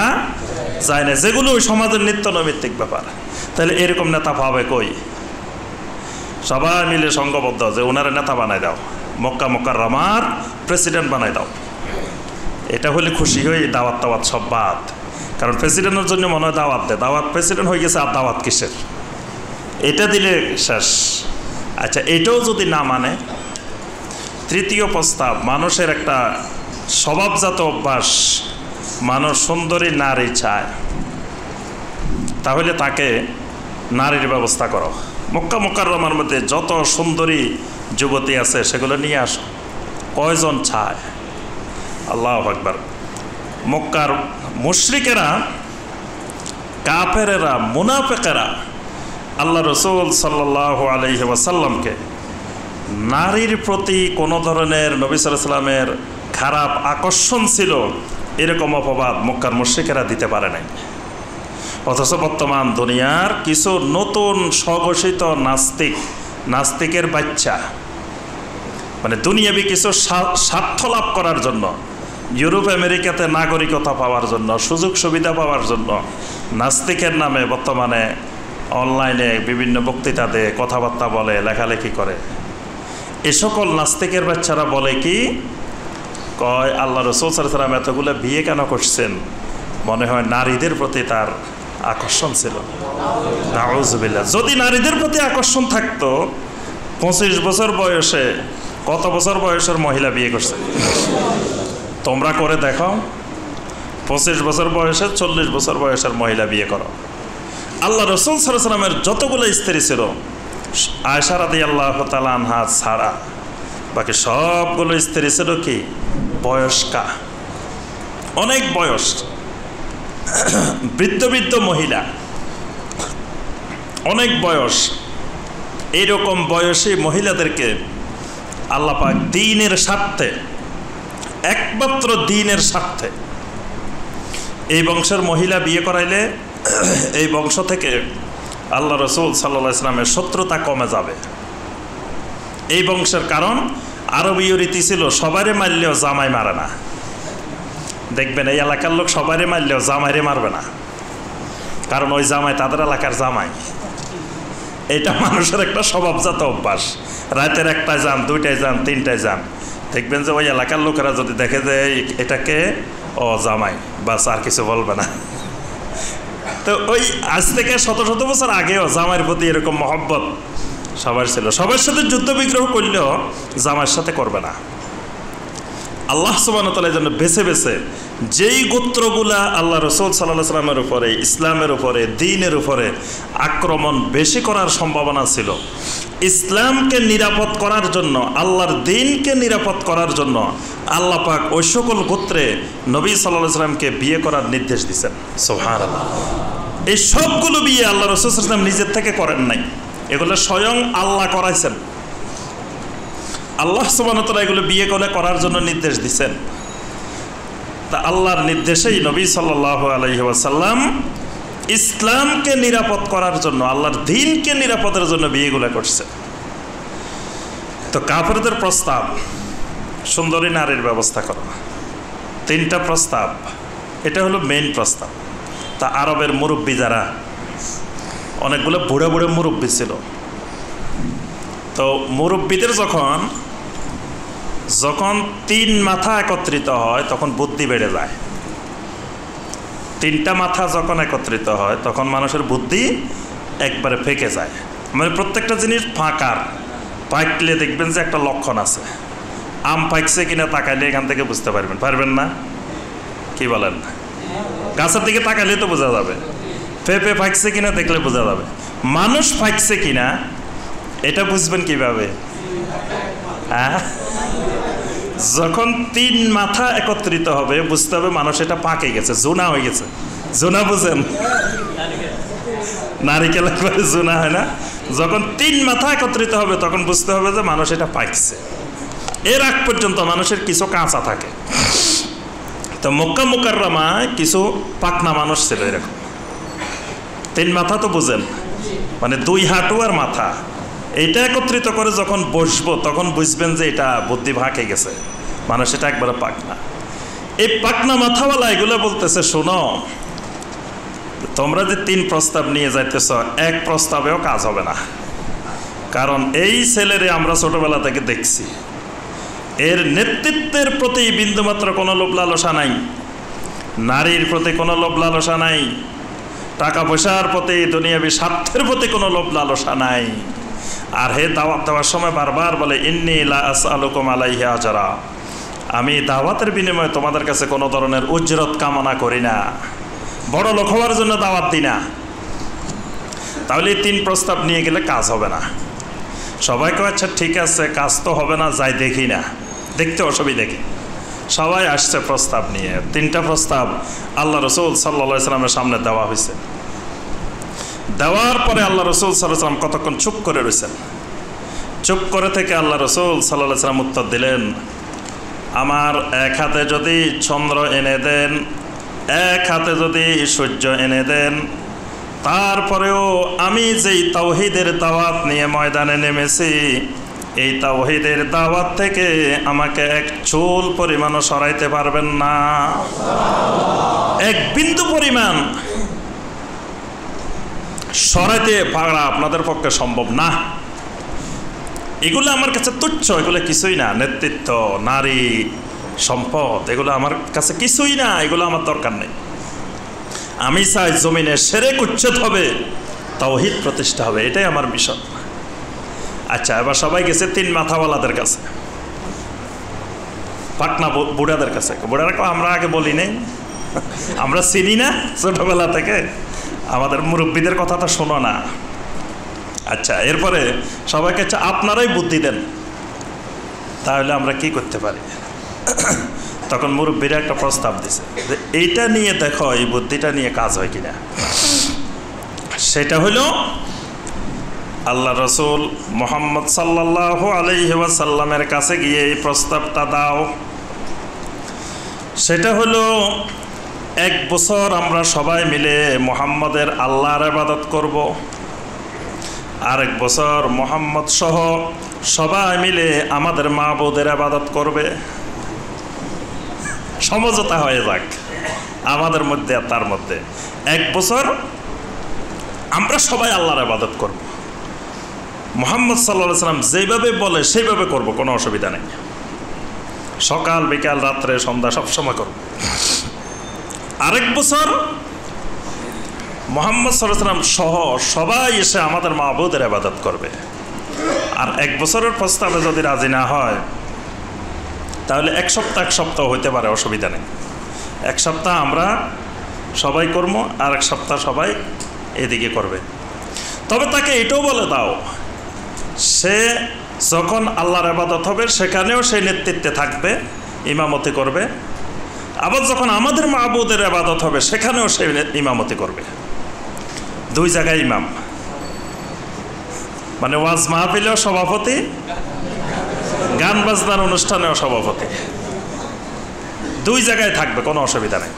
যায় না, যেগুলো সমাজের নিত্য নৈমিত্তিক ব্যাপার। তাহলে এরকম নেতা পাবে কই? সবাই মিলে সংঘবদ্ধ যে ওনারা নেতা বানাই দাও, মক্কা মুকাররমার প্রেসিডেন্ট বানাই দাও। এটা হলে খুশি হই, দাওয়াত টাওয়াত সব বাদ। কারণ প্রেসিডেন্টের জন্য মনে হয় দাওয়াত দেয়, দাওয়াত প্রেসিডেন্ট হয়ে গেছে, আর দাওয়াত কিসের? এটা দিলে শেষ। আচ্ছা, এটাও যদি না মানে, তৃতীয় প্রস্তাব, মানুষের একটা স্বভাবজাত অভ্যাস, মানুষ সুন্দরী নারী চায়, তাহলে তাকে নারীর ব্যবস্থা করো। মক্কা মুকাররমার মধ্যে যত সুন্দরী যুবতী আছে সেগুলো নিয়ে আসো। কয়জন চায়? আল্লাহু আকবার। মক্কার মুশরিকেরা, কাফেরেরা, মুনাফিকেরা আল্লাহ রাসূল সাল্লাল্লাহু আলাইহি ওয়াসাল্লামকে নারীর প্রতি কোনো ধরনের, নবী সাল্লাল্লাহু আলাইহি ওয়াসাল্লামের খারাপ আকর্ষণ ছিল, এরকম অপবাদ মক্কার মুশরিকেরা দিতে পারে নাই। অথচ বর্তমান দুনিয়ার কিছু নতুন স্বঘোষিত নাস্তিকের বাচ্চা, মানে দুনিয়াবি কিছু স্বার্থ লাভ করার জন্য, ইউরোপ আমেরিকাতে নাগরিকতা পাওয়ার জন্য, সুযোগ সুবিধা পাওয়ার জন্য, নাস্তিকের নামে বর্তমানে অনলাইনে বিভিন্ন বক্তৃতা দেয়, কথাবার্তা বলে, লেখালেখি করে। এ সকল নাস্তিকের বাচ্চারা বলে কি, কয় আল্লাহ রাসূল সাল্লাল্লাহু আলাইহি ওয়াসাল্লাম এতগুলো বিয়ে কেন করছেন? মনে হয় নারীদের প্রতি তার আকর্ষণ ছিল। নাউযুবিল্লাহ। যদি নারীদের প্রতি আকর্ষণ থাকতো, 25 বছর বয়সে কত বছর বয়সের মহিলা বিয়ে করছে? তোমরা করে দেখো, 25 বছর বয়সে 40 বছর বয়সের মহিলা বিয়ে করো। আল্লাহ রাসূল সাল্লাল্লাহু আলাইহি ওয়াসাল্লামের যতগুলো স্ত্রী ছিল, আয়েশা রাদিয়াল্লাহু তাআলা আনহা ছাড়া বাকি সবগুলো স্ত্রী ছিল কি? বয়স্কা, অনেক বয়স, বৃদ্ধ বৃদ্ধ মহিলা, অনেক বয়স। এইরকম বয়সী মহিলাদেরকে আল্লাহ পাক দ্বীনের স্বার্থে, একমাত্র দ্বীনের স্বার্থে এই বংশের মহিলা বিয়ে করাইলে এই বংশ থেকে আল্লাহ রাসূল সাল্লাল্লাহু আলাইহি ওয়াসাল্লামের শত্রুতা কমে যাবে। এই বংশের, কারণ আরবীয় রীতি ছিল সবারে মারলেও জামাই মারে না। দেখবেন এই এলাকার লোক সবারে মারলেও জামাইরে মারবে না, কারণ ওই জামাই তাদের এলাকার জামাই। এটা মানুষের একটা স্বভাবজাত অভ্যাস। রাতের 1টায় যান, 2টায় যান, 3টায় যান, দেখবেন যে ওই এলাকার লোকেরা যদি দেখে যে এটাকে ও জামাই, বাস আর কিছু বলবে না। তো ওই আজ থেকে শত শত বছর আগেও জামাইয়ের প্রতি এরকম মহব্বত সবার ছিল। সবার সাথে যুদ্ধ বিগ্রহ করলেও জামাইয়ের সাথে করবে না। আল্লাহ সুবহানাহু ওয়া তাআলার জন্য বেছে বেছে যেই গোত্রগুলা আল্লাহ রাসূল সাল্লাল্লাহু আলাইহি ওয়াসাল্লামের উপরে, ইসলামের উপরে, দ্বীনের উপরে আক্রমণ বেশি করার সম্ভাবনা ছিল, ইসলামকে নিরাপদ করার জন্য, আল্লাহর দ্বীনকে নিরাপদ করার জন্য আল্লাহ পাক ওই সকল গোত্রে নবী সাল্লাল্লাহু আলাইহি ওয়াসাল্লামকে বিয়ে করার নির্দেশ দিয়েছেন। সুবহানাল্লাহ। এই সবগুলো বিয়ে আল্লাহ রাসূল সাল্লাল্লাহু আলাইহি ওয়াসাল্লাম নিজের থেকে করেন নাই, এগুলো স্বয়ং আল্লাহ করাইছেন। আল্লাহ সুবহানাহু ওয়া তাআলা এগুলো বিয়ে করার জন্য নির্দেশ দিয়েছেন। তা আল্লাহর নির্দেশেই নবী সাল্লাল্লাহু আলাইহি ওয়াসাল্লাম ইসলামকে নিরাপদ করার জন্য, আল্লাহর দ্বীনকে নিরাপদের জন্য বিয়েগুলো করছে। তো কাফেরদের প্রস্তাব, সুন্দরী নারীর ব্যবস্থা করা, 3টা প্রস্তাব, এটা হলো মেইন প্রস্তাব। তা আরবের মুরব্বী যারা, অনেকগুলো বুড়ো বুড়ো মুরব্বী ছিল, তো মুরব্বীদের যখন 3 মাথা একত্রিত হয় তখন বুদ্ধি বেড়ে যায়। 3টা মাথা যখন একত্রিত হয় তখন মানুষের বুদ্ধি একবারে ফেঁকে যায়। মানে প্রত্যেকটা জিনিস ফাঁকার, পাকলে দেখবেন যে একটা লক্ষণ আছে। আম পাকছে কিনা তাকাইলে এখান থেকে বুঝতে পারবেন না? কি বলেন? গাছের দিকে তাকাইলে তো বোঝা যাবে। পেঁপে পাকছে কিনা দেখলে বোঝা যাবে। মানুষ পাকছে কিনা এটা বুঝবেন কিভাবে? হ্যাঁ, যখন 3 মাথা একত্রিত হবে বুঝতে হবে মানুষ এটা পাকে গেছে, জোনা হয়ে গেছে। জোনা বুঝেন? নারিকেল একবারে জোনা হয় না? যখন 3 মাথা একত্রিত হবে তখন বুঝতে হবে যে মানুষ এটা পাকছে। এর আগ পর্যন্ত মানুষের কিছু কাঁচা থাকে। তো মক্কা মুকাররমায় কিছু পাকনা মানুষ ছিল এরকম। 3 মাথা তো বুঝেন, মানে 2 হাঁটু আর মাথা, এইটা একত্রিত করে যখন বসবো তখন বুঝবেন যে এটা বুদ্ধি ভাঁকে গেছে, মানুষ এটা একবারে পাকনা। এই পাকনা মাথাওয়ালা এগুলো বলতেছে, শোনো, তোমরা যে 3 প্রস্তাব নিয়ে যাইতেছ, এক প্রস্তাবেও কাজ হবে না। কারণ এই ছেলেরে আমরা ছোটবেলা থেকে দেখছি, এর নেতৃত্বের প্রতি বিন্দুমাত্র কোনো লোভ লালসা নাই, নারীর প্রতি কোনো লোভ লালসা নাই, টাকা পয়সার প্রতি, দুনিয়াবি স্বার্থের প্রতি কোনো লোভ লালসা নাই। আর হে দাওয়াত দেওয়ার সময় বারবার বলে, ইন্নী লা আসআলুকুম আলাইহি আজরা, আমি দাওয়াতের বিনিময়ে তোমাদের কাছে কোনো ধরনের উজরত কামনা করি না, বড় লোক হওয়ার জন্য দাওয়াত দিই না। তাহলে এই 3 প্রস্তাব নিয়ে গেলে কাজ হবে না। সবাইকে আচ্ছা ঠিক আছে, কাজ তো হবে না, যাই দেখি না, দেখতে অসুবিধা কি? সবাই আসছে প্রস্তাব নিয়ে। 3টা প্রস্তাব আল্লাহ রাসূল সাল্লাল্লাহু আলাইহি ওয়াসাল্লামের সামনে দেওয়া হয়েছে। দেওয়ার পরে আল্লাহ রাসূল সাল্লাল্লাহু আলাইহি ওয়াসাল্লাম কতক্ষণ চুপ করে রয়েছেন। চুপ করে থেকে আল্লাহ রাসূল সাল্লাল্লাহু আলাইহি ওয়াসাল্লাম উত্তর দিলেন, আমার এক হাতে যদি চন্দ্র এনে দেন, এক হাতে যদি সূর্য এনে দেন, তারপরেও আমি যেই তাওহীদের দাওয়াত নিয়ে ময়দানে নেমেছি, এই তাওহীদের দাওয়াত থেকে আমাকে এক চুল পরিমাণও সরাইতে পারবেন না। এক বিন্দু পরিমাণ সরাইতে পারা আপনাদের পক্ষে সম্ভব না। এগুলো আমার কাছে তুচ্ছ, এগুলো কিছুই না। নেতৃত্ব, নারী, সম্পদ, এগুলো আমার কাছে কিছুই না, এগুলো আমার দরকার নেই। আমি চাই জমিনে শিরক উচ্ছেদ হবে, তাওহীদ প্রতিষ্ঠা হবে, এটাই আমার মিশন। আচ্ছা, এবার সবাই গেছে তিন মাথাওয়ালাদের কাছে, পাটনা বুড়াদের কাছে। বুড়ারা আমরা আগে বলি নাই, আমরা চিনি না ছোটবেলা থেকে, আমাদের মুরব্বীদের কথা তো শোনো না। আচ্ছা, এরপরে সবাইকে আপনারাই বুদ্ধি দেন, তাহলে আমরা কি করতে পারি। তখন মুরব্বীরা একটা প্রস্তাব দিছে যে এইটা নিয়ে দেখো, এই বুদ্ধিটা নিয়ে কাজ হয় কিনা। সেটা হলো আল্লাহ রসুল মুহাম্মদ সাল্লাল্লাহু আলাইহি ওয়াসাল্লামের কাছে গিয়ে এই প্রস্তাবটা দাও। সেটা হলো 1 বছর আমরা সবাই মিলে মুহাম্মদের আল্লাহর ইবাদত করব, আরেক বছর মুহাম্মদ সহ সবাই মিলে আমাদের মাবুদের ইবাদত করবে। সমঝোতা হয়ে যাক আমাদের মধ্যে আর তার মধ্যে। 1 বছর আমরা সবাই আল্লাহর ইবাদত করব, মুহাম্মদ সাল্লাল্লাহু আলাইহি ওয়াসাল্লাম যেভাবে বলে সেইভাবে করব, কোনো অসুবিধা নেই। সকাল বিকাল রাত্রে সন্ধ্যা সব সময় করব। আরেক বছর মুহাম্মদ সাল্লাল্লাহু আলাইহি ওয়াসাল্লাম সহ সবাই এসে আমাদের মাবুদের ইবাদত করবে। আর 1 বছরের প্রস্তাবে যদি রাজি না হয়, তাহলে 1 সপ্তাহ হইতে পারে, অসুবিধা নেই। 1 সপ্তাহ আমরা সবাই করবো, আর 1 সপ্তাহ সবাই এদিকে করবে। তবে তাকে এটাও বলে দাও, সে যখন আল্লাহর ইবাদত হবে সেখানেও সেই নেতৃত্বে থাকবে, ইমামতি করবে। আবার যখন আমাদের মাবুদের ইবাদত হবে সেখানেও সে ইমামতি করবে। 2 জায়গায় ইমাম, মানে ওয়াজ মাহফিলেও সভাপতি, গান বাজনার অনুষ্ঠানেও সভাপতি, 2 জায়গায় থাকবে, কোনো অসুবিধা নেই।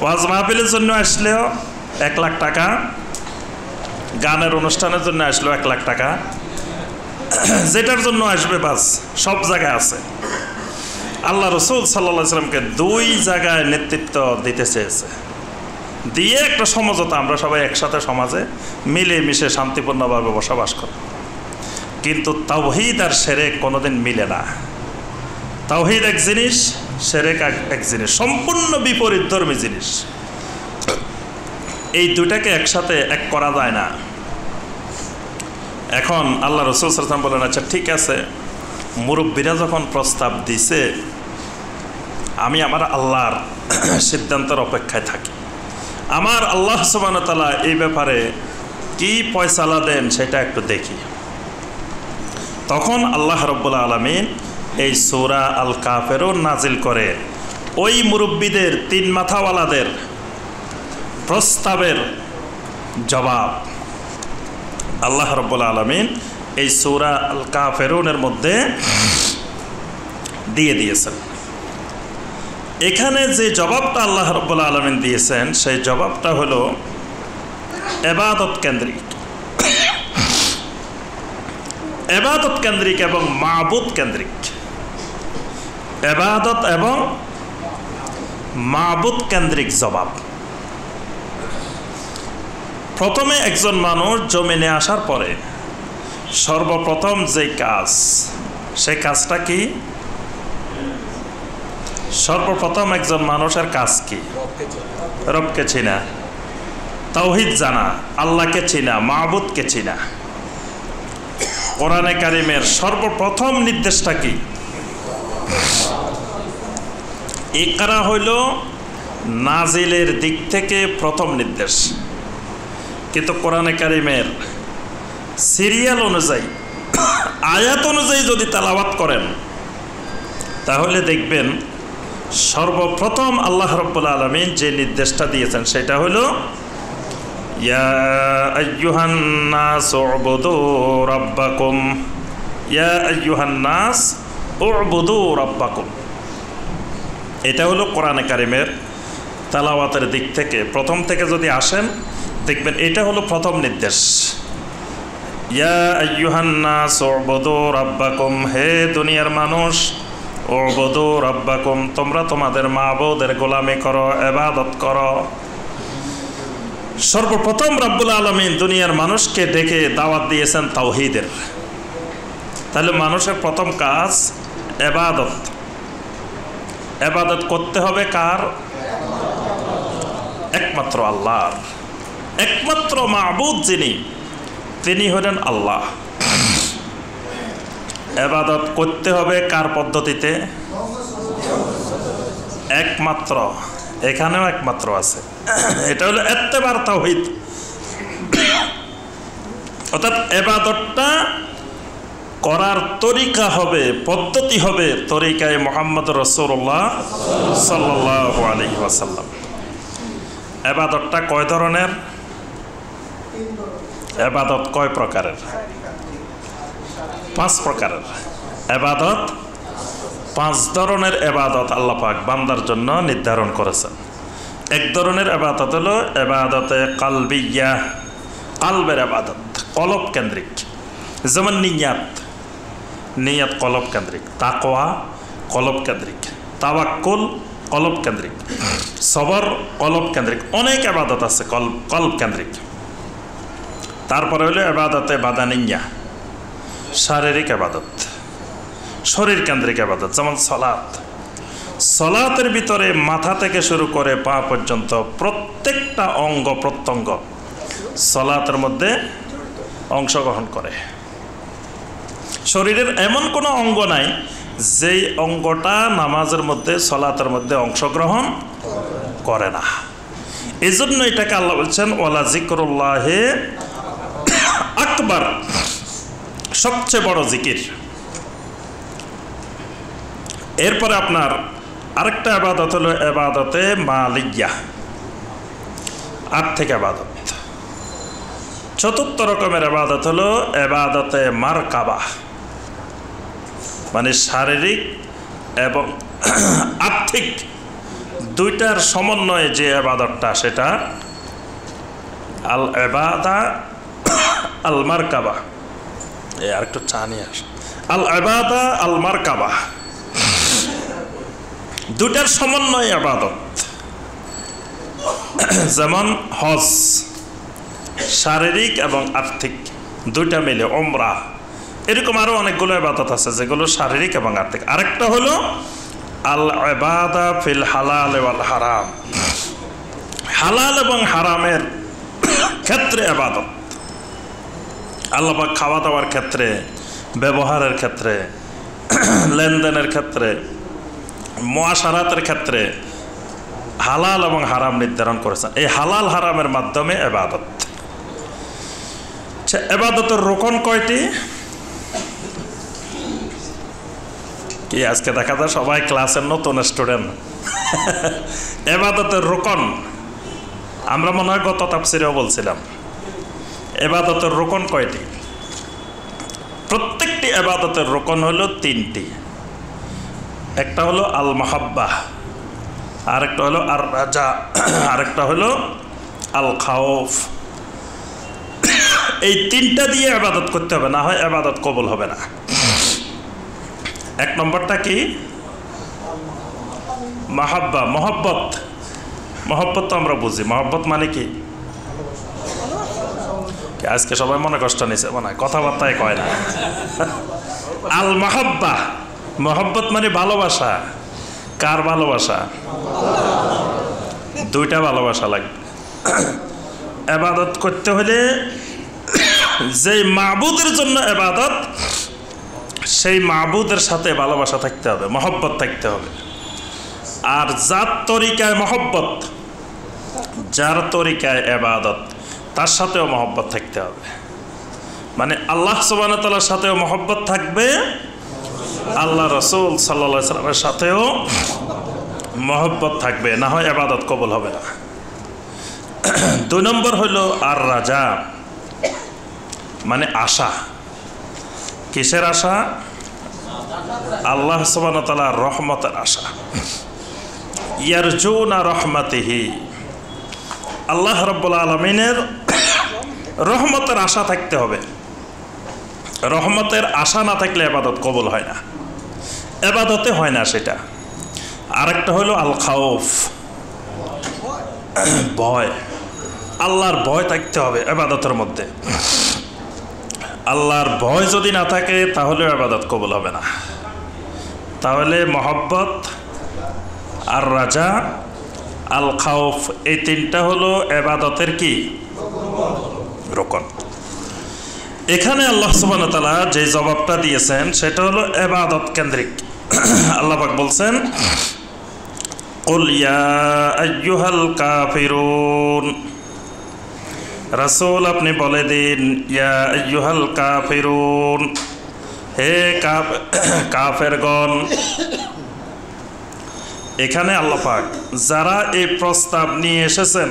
ওয়াজ মাহফিলের জন্য আসলেও 1 লাখ টাকা, গানের অনুষ্ঠানের জন্য আসলেও 1 লাখ টাকা, যেটার জন্য আসবে বাস সব জায়গায় আছে। আল্লাহ রসুল সাল্লাল্লাহু আলাইহি ওয়াসাল্লামকে 2 জায়গায় নেতৃত্ব দিতে চেয়েছে, দিয়ে একটা সমঝোতা, আমরা সবাই একসাথে সমাজে মিলে মিশে শান্তিপূর্ণভাবে বসবাস করি। কিন্তু তাওহীদ আর শিরক কোনোদিন মিলে না। তাওহীদ এক জিনিস, শিরক এক জিনিস, সম্পূর্ণ বিপরীত ধর্মী জিনিস। এই দুটাকে একসাথে এক করা যায় না। এখন আল্লাহ রসুল সাল্লাল্লাহু আলাইহি ওয়াসাল্লাম বলেন, আচ্ছা ঠিক আছে, মুরব্বীরা যখন প্রস্তাব দিছে, আমি আমার আল্লাহর সিদ্ধান্তের অপেক্ষায় থাকি। আমার আল্লাহ সুবহানাহু ওয়া তাআলা এই ব্যাপারে কি ফয়সালা দেন সেটা একটু দেখি। তখন আল্লাহ রাব্বুল আলামিন এই সূরা আল কাফিরুন নাজিল করে ওই মুরব্বীদের 3 মাথাওয়ালাদের প্রস্তাবের জবাব আল্লাহ রাব্বুল আলামিন এই সূরা আল কাফিরুনের মধ্যে দিয়ে দিয়েছেন। এখানে যে জবাবটা আল্লাহ রাব্বুল আলামিন দিয়েছেন, সেই জবাবটা হলো ইবাদত কেন্দ্রিক, ইবাদত কেন্দ্রিক এবং মাবুদ কেন্দ্রিক। ইবাদত এবং মাবুদ কেন্দ্রিক জবাব। প্রথমে একজন মানুষ জমিনে আসার পরে সর্বপ্রথম যে কাজ, সেই কাজটা কি? সর্বপ্রথম একজন মানুষের কাজ কি? রবকে চিনা, তাওহীদ জানা, আল্লাহকে চিনা, মাবুদকে চিনা। কোরআনে কারিমের সর্বপ্রথম নির্দেশটা কি? ইকরা হইল নাজিলের দিক থেকে প্রথম নির্দেশ, কিন্তু কোরআনে কারিমের সিরিয়াল অনুযায়ী, আয়াত অনুযায়ী যদি তেলাওয়াত করেন, তাহলে দেখবেন সর্বপ্রথম আল্লাহ রাব্বুল আলামিন যে নির্দেশটা দিয়েছেন সেটা হলো ইয়া আইয়ুহান নাস উবুদু রাব্বাকুম, ইয়া আইয়ুহান নাস উবুদু রাব্বাকুম। এটা হলো কোরআনে কারিমের তেলাওয়াতের দিক থেকে প্রথম থেকে যদি আসেন, দেখবেন এটা হলো প্রথম নির্দেশ। ইয়া আইয়ুহান নাস উবুদু রাব্বাকুম, হে দুনিয়ার মানুষ, উবুদু রাব্বাকুম, তোমরা তোমাদের মাবুদের গোলামি করো, ইবাদত করো। সর্বপ্রথম রব্বুল আলামিন দুনিয়ার মানুষকে ডেকে দাওয়াত দিয়েছেন তাওহীদের। তাহলে মানুষের প্রথম কাজ ইবাদত। ইবাদত করতে হবে কার? একমাত্র আল্লাহর। একমাত্র মাবুদ যিনি, তিনি হলেন আল্লাহ। ইবাদত করতে হবে কার পদ্ধতিতে? একমাত্র, এখানেও একমাত্র আছে, এটা হলো ইত্তেবার তাওহীদ। অর্থাৎ ইবাদতটা করার তরিকা হবে, পদ্ধতি হবে তরিকায় মুহাম্মদ রাসূলুল্লাহ সাল্লাল্লাহু আলাইহি ওয়াসাল্লাম। ইবাদতটা কয় ধরনের? ইবাদত কয় প্রকারের? 5 প্রকারের ইবাদত। 5 ধরনের ইবাদত আল্লাহ পাক বান্দার জন্য নির্ধারণ করেছেন। এক ধরনের ইবাদত হলো ইবাদতে কলবিয়া, কলবের ইবাদত, কলব কেন্দ্রিক, যেমন নিয়াত কলব কেন্দ্রিক, তাকওয়া কলব কেন্দ্রিক, তাওয়াক্কুল কলব কেন্দ্রিক, সবর কলব কেন্দ্রিক, অনেক ইবাদত আছে কলব কেন্দ্রিক। তারপরে হলো ইবাদতে বাদানিয়া, শারীরিক ইবাদত, শরীর কেন্দ্রিক ইবাদত, যেমন সালাতের ভিতরে মাথা থেকে শুরু করে পা পর্যন্ত প্রত্যেকটা অঙ্গ প্রত্যঙ্গ সালাতের মধ্যে অংশগ্রহণ করে। শরীরের এমন কোনো অঙ্গ নাই যেই অঙ্গটা নামাজের মধ্যে, সালাতের মধ্যে অংশগ্রহণ করে না। এই জন্য এটাকে আল্লাহ বলছেন ওয়ালা যিকরুল্লাহি আকবার, সবচেয়ে বড় জিকির। এরপরে আপনার আরেকটা ইবাদত হলো ইবাদতে মালিয়া, আর্থিক ইবাদত। চতুর্থ রকমের ইবাদত হলো ইবাদতে মারকাবা, মানে শারীরিক এবং আর্থিক দুইটার সমন্বয়ে যে ইবাদতটা, সেটা আল ইবাদা আল মারকাবা। আর একটু চা নিয়ে আস। আল ইবাদা আল মারকাবা, দুটার সমন্বয়ে ইবাদত। যেমন হজ, শারীরিক এবং আর্থিক দুইটা মিলে, উমরা, এরকম আরো অনেকগুলো ইবাদত আছে যেগুলো শারীরিক এবং আর্থিক। আরেকটা হলো আল ইবাদা ফিল হালাল ওয়াল হারাম, হালাল এবং হারামের ক্ষেত্রে ইবাদত। আল্লাহ পাক খাওয়া দাওয়ার ক্ষেত্রে, ব্যবহারের ক্ষেত্রে, লেনদেনের ক্ষেত্রে, মুআশারাতের ক্ষেত্রে হালাল এবং হারাম নির্ধারণ করেছেন। এই হালাল হারামের মাধ্যমে ইবাদত। ইবাদতের রুকন কয়টি? কি আজকে দেখা যায় সবাই ক্লাসের নতুন স্টুডেন্ট। ইবাদতের রুকন আমরা মনে হয় গত তাফসিরেও বলছিলাম। ইবাদতের রুকন কয়টি? প্রত্যেকটি ইবাদতের রুকন হলো 3টি। একটা হলো আল মাহাব্বাহ, আরেকটা হলো আর রাজা, আরেকটা হলো আল খাউফ। এই 3টা দিয়ে ইবাদত করতে হবে, না হয় ইবাদত কবুল হবে না। 1 নম্বরটা কি? মাহাব্বা, মহব্বত। মহব্বত তো আমরা বুঝি, মহব্বত মানে কি? আজকে সবাই মনে কষ্ট নিছে, মনে হয় কথাবার্তায় কয় না। আল মাহাব্বা, মহব্বত মানে ভালোবাসা। কার ভালোবাসা? দুইটা ভালোবাসা লাগবে। ইবাদত করতে হলে যেই মাবুদের জন্য ইবাদত, সেই মাবুদের সাথে ভালোবাসা থাকতে হবে, মহব্বত থাকতে হবে। আর যার তরিকায় মহব্বত, যার তরিকায় ইবাদত, তার সাথেও মহব্বত থাকতে হবে। মানে আল্লাহ সুবহানাহু ওয়া তাআলার সাথেও মহব্বত থাকবে, আল্লাহ রাসূল সাল্লাল্লাহু আলাইহি সাল্লামের সাথেও মহব্বত থাকবে, না হয় ইবাদত কবুল হবে না। 2 নম্বর হলো আর রাজা, মানে আশা। কিসের আশা? আল্লাহ সুবহানাহু ওয়া তাআলার রহমতের আশা। ইয়ারজুনা রাহমাতিহি, আল্লাহ রাব্বুল আলামিনের রহমতের আশা থাকতে হবে। রহমতের আশা না থাকলে ইবাদত কবুল হয় না, ইবাদতে হয় না সেটা। আরেকটা হলো আল খাউফ, ভয়। আল্লাহর ভয় থাকতে হবে ইবাদতের মধ্যে। আল্লাহর ভয় যদি না থাকে তাহলে ইবাদত কবুল হবে না। তাহলে মহব্বত, আর রাজা, আল খাউফ, এই তিনটা হলো ইবাদতের কি রকন। এখানে আল্লাহ সুবহানাহু ওয়া তাআলা যে জবাবটা দিয়েছেন সেটা হলো ইবাদত কেন্দ্রিক। আল্লাহ পাক বলছেন কুল ইয়া আইয়ুহাল কাফিরুন, রাসূল আপনি বলে দিন ইয়া আইয়ুহাল কাফিরুন, হে কাফেরগণ। এখানে আল্লাহ পাক যারা এই প্রস্তাব নিয়ে এসেছেন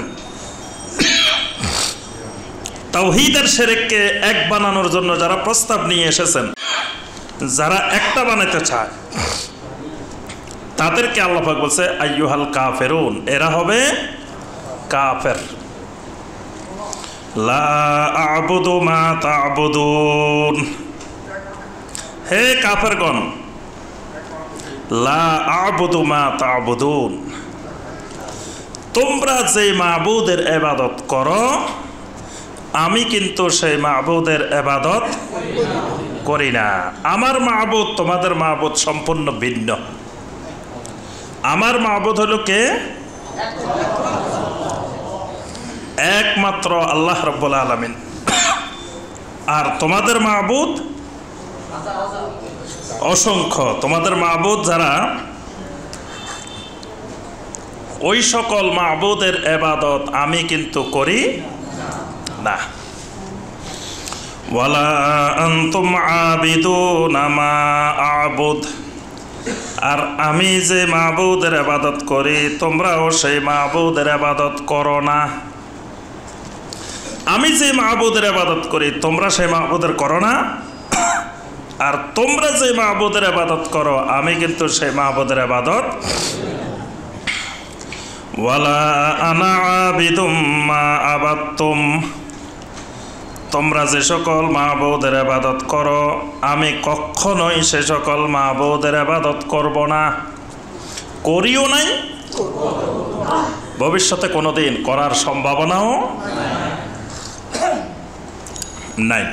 তাওহীদের শিরককে এক বানানোর জন্য, যারা প্রস্তাব নিয়ে এসেছেন, যারা একটা বানাতে চায়, তাদেরকে আল্লাহ পাক বলছে আইয়ুহাল কাফিরুন, এরা হবে কাফের। লা আ'বুদু মা তা'বুদুন, হে কাফেরগণ, লা আ'বুদু মা তা'বুদুন, তোমরা যে মাবুদের ইবাদত করো আমি কিন্তু সেই মাবুদের ইবাদত করি না। আমার মাবুদ তোমাদের মাবুদ সম্পূর্ণ ভিন্ন। আমার মাবুদ হলো কে? একমাত্র আল্লাহ রাব্বুল আলামিন। আর তোমাদের মাবুদ অসংখ্য। তোমাদের মাবুদ যারা, ওই সকল মাবুদের ইবাদত আমি কিন্তু করি না। ওয়ালা আনতুম আবিদুনা মা আ'বুদ, আর আমি যে মাবুদের ইবাদত করি তোমরাও সেই মাবুদের ইবাদত করো না। আমি যে মাবুদের ইবাদত করি তোমরা সেই মাবুদের করো না, আর তোমরা যে মাবুদের ইবাদত করো আমি কিন্তু সেই মাবুদের ইবাদত। ওয়ালা আনা আবিদুম মা আবাদতুম, তোমরা যে সকল মাবুদের ইবাদত করো আমি কখনোই সে সকল মাবুদের ইবাদত করব না, করিও নাই, ভবিষ্যতে কোনোদিন করার সম্ভাবনাও নাই।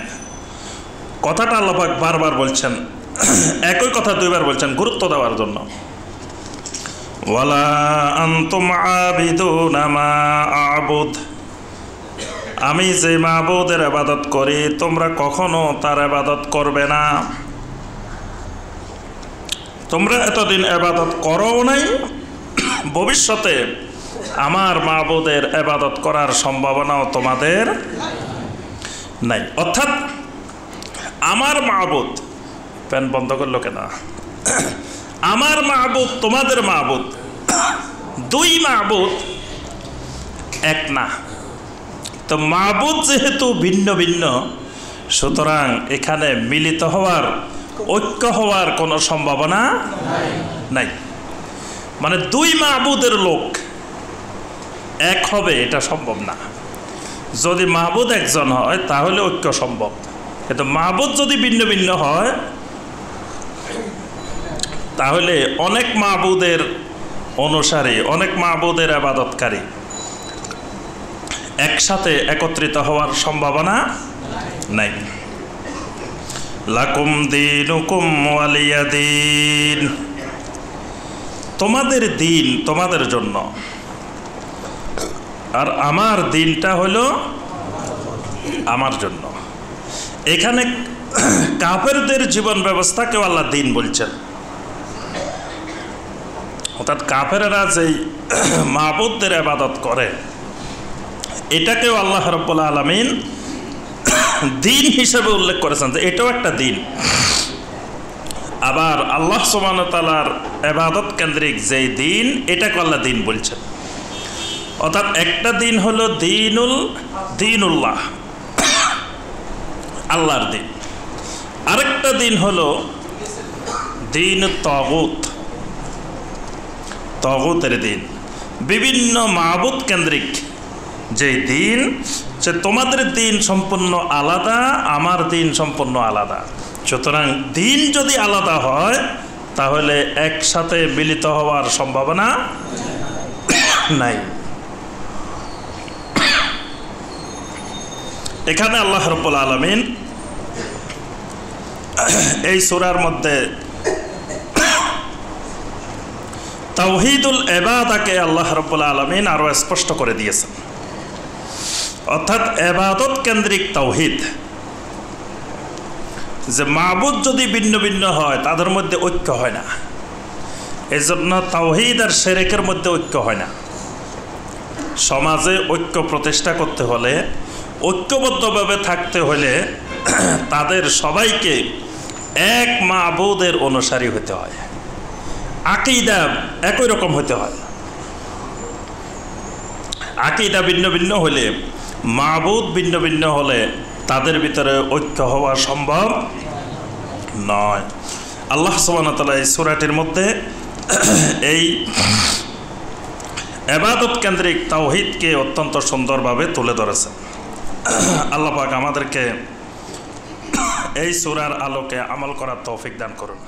কথাটা আল্লাহ পাক বারবার বলছেন, একই কথা দুইবার বলছেন গুরুত্ব দেওয়ার জন্য। ওয়ালা আনতুম আবিদুনা মা আ'বুদ, আমি যে মাবুদের ইবাদত করি তোমরা কখনো তার ইবাদত করবে না। তোমরা এতদিন ইবাদত করো নাই, ভবিষ্যতে আমার মাবুদের ইবাদত করার সম্ভাবনাও তোমাদের নাই। অর্থাৎ আমার মাবুদ, প্যান বন্ধ করলো কেন? আমার মাবুদ তোমাদের মাবুদ, দুই মাবুদ এক না। তো মাবুদ যেহেতু ভিন্ন ভিন্ন, সুতরাং এখানে মিলিত হওয়ার, ঐক্য হওয়ার কোনো সম্ভাবনা নাই। মানে দুই মাবুদের লোক এক হবে এটা সম্ভব না। যদি মাবুদ একজন হয় তাহলে ঐক্য সম্ভব, কিন্তু মাবুদ যদি ভিন্ন ভিন্ন হয় তাহলে অনেক মাবুদের অনুসারী, অনেক মাবুদের ইবাদতকারী একসাথে একত্রিত হওয়ার সম্ভাবনা নাই। লাকুম দীনুকুম ওয়ালিয়া দীন, তোমাদের দিন তোমাদের জন্য, আর আমার দিনটা হলো আমার জন্য। এখানে কাফেরদের জীবন ব্যবস্থাকেও আল্লাহ দিন বলছেন। অর্থাৎ কাফেরেরা যেই মাবুদদের ইবাদত করে এটাকেও আল্লাহ রাব্বুল আলামিন দিন হিসেবে উল্লেখ করেছেন যে এটাও একটা দিন। আবার আল্লাহ সুবহানাহু ওয়া তাআলার ইবাদত কেন্দ্রিক যেই দিন এটাকে আল্লাহ দিন বলছেন। অর্থাৎ একটা দিন হলো দিনুল্লাহ, আল্লাহর দিন। আরেকটা দিন হলো দিন তাগুতের দিন। বিভিন্ন মাবুদ কেন্দ্রিক যে দিন, সে তোমাদের দিন সম্পূর্ণ আলাদা, আমার দিন সম্পূর্ণ আলাদা। সুতরাং দিন যদি আলাদা হয় তাহলে একসাথে মিলিত হওয়ার সম্ভাবনা নাই। এখানে আল্লাহ রাব্বুল আলামিন এই সূরার মধ্যে তাওহীদুল ইবাদাকে আল্লাহ রাব্বুল আলামিন আরও স্পষ্ট করে দিয়েছেন, অর্থাৎ ইবাদত কেন্দ্রিক তাওহীদ। যে মাবুদ যদি ভিন্ন ভিন্ন হয় তাদের মধ্যে ঐক্য হয় না, এই জন্য তাওহীদ আর শিরকের মধ্যে ঐক্য হয় না। সমাজে ঐক্য প্রতিষ্ঠা করতে হলে, ঐক্যবদ্ধভাবে থাকতে হলে তাদের সবাইকে এক মাবুদের অনুসারী হতে হয়, আকীদা একই রকম হতে হয়। আকীদা ভিন্ন ভিন্ন হলে, মাবুদ ভিন্ন ভিন্ন হলে তাদের ভিতরে ঐক্য হওয়া সম্ভব নয়। আল্লাহ সুবহানাহু ওয়া তাআলা এই সূরাটির মধ্যে এই ইবাদত কেন্দ্রিক তাওহীদকে অত্যন্ত সুন্দরভাবে তুলে ধরেছেন। আল্লাহ পাক আমাদেরকে এই সূরার আলোকে আমল করার তৌফিক দান করুন।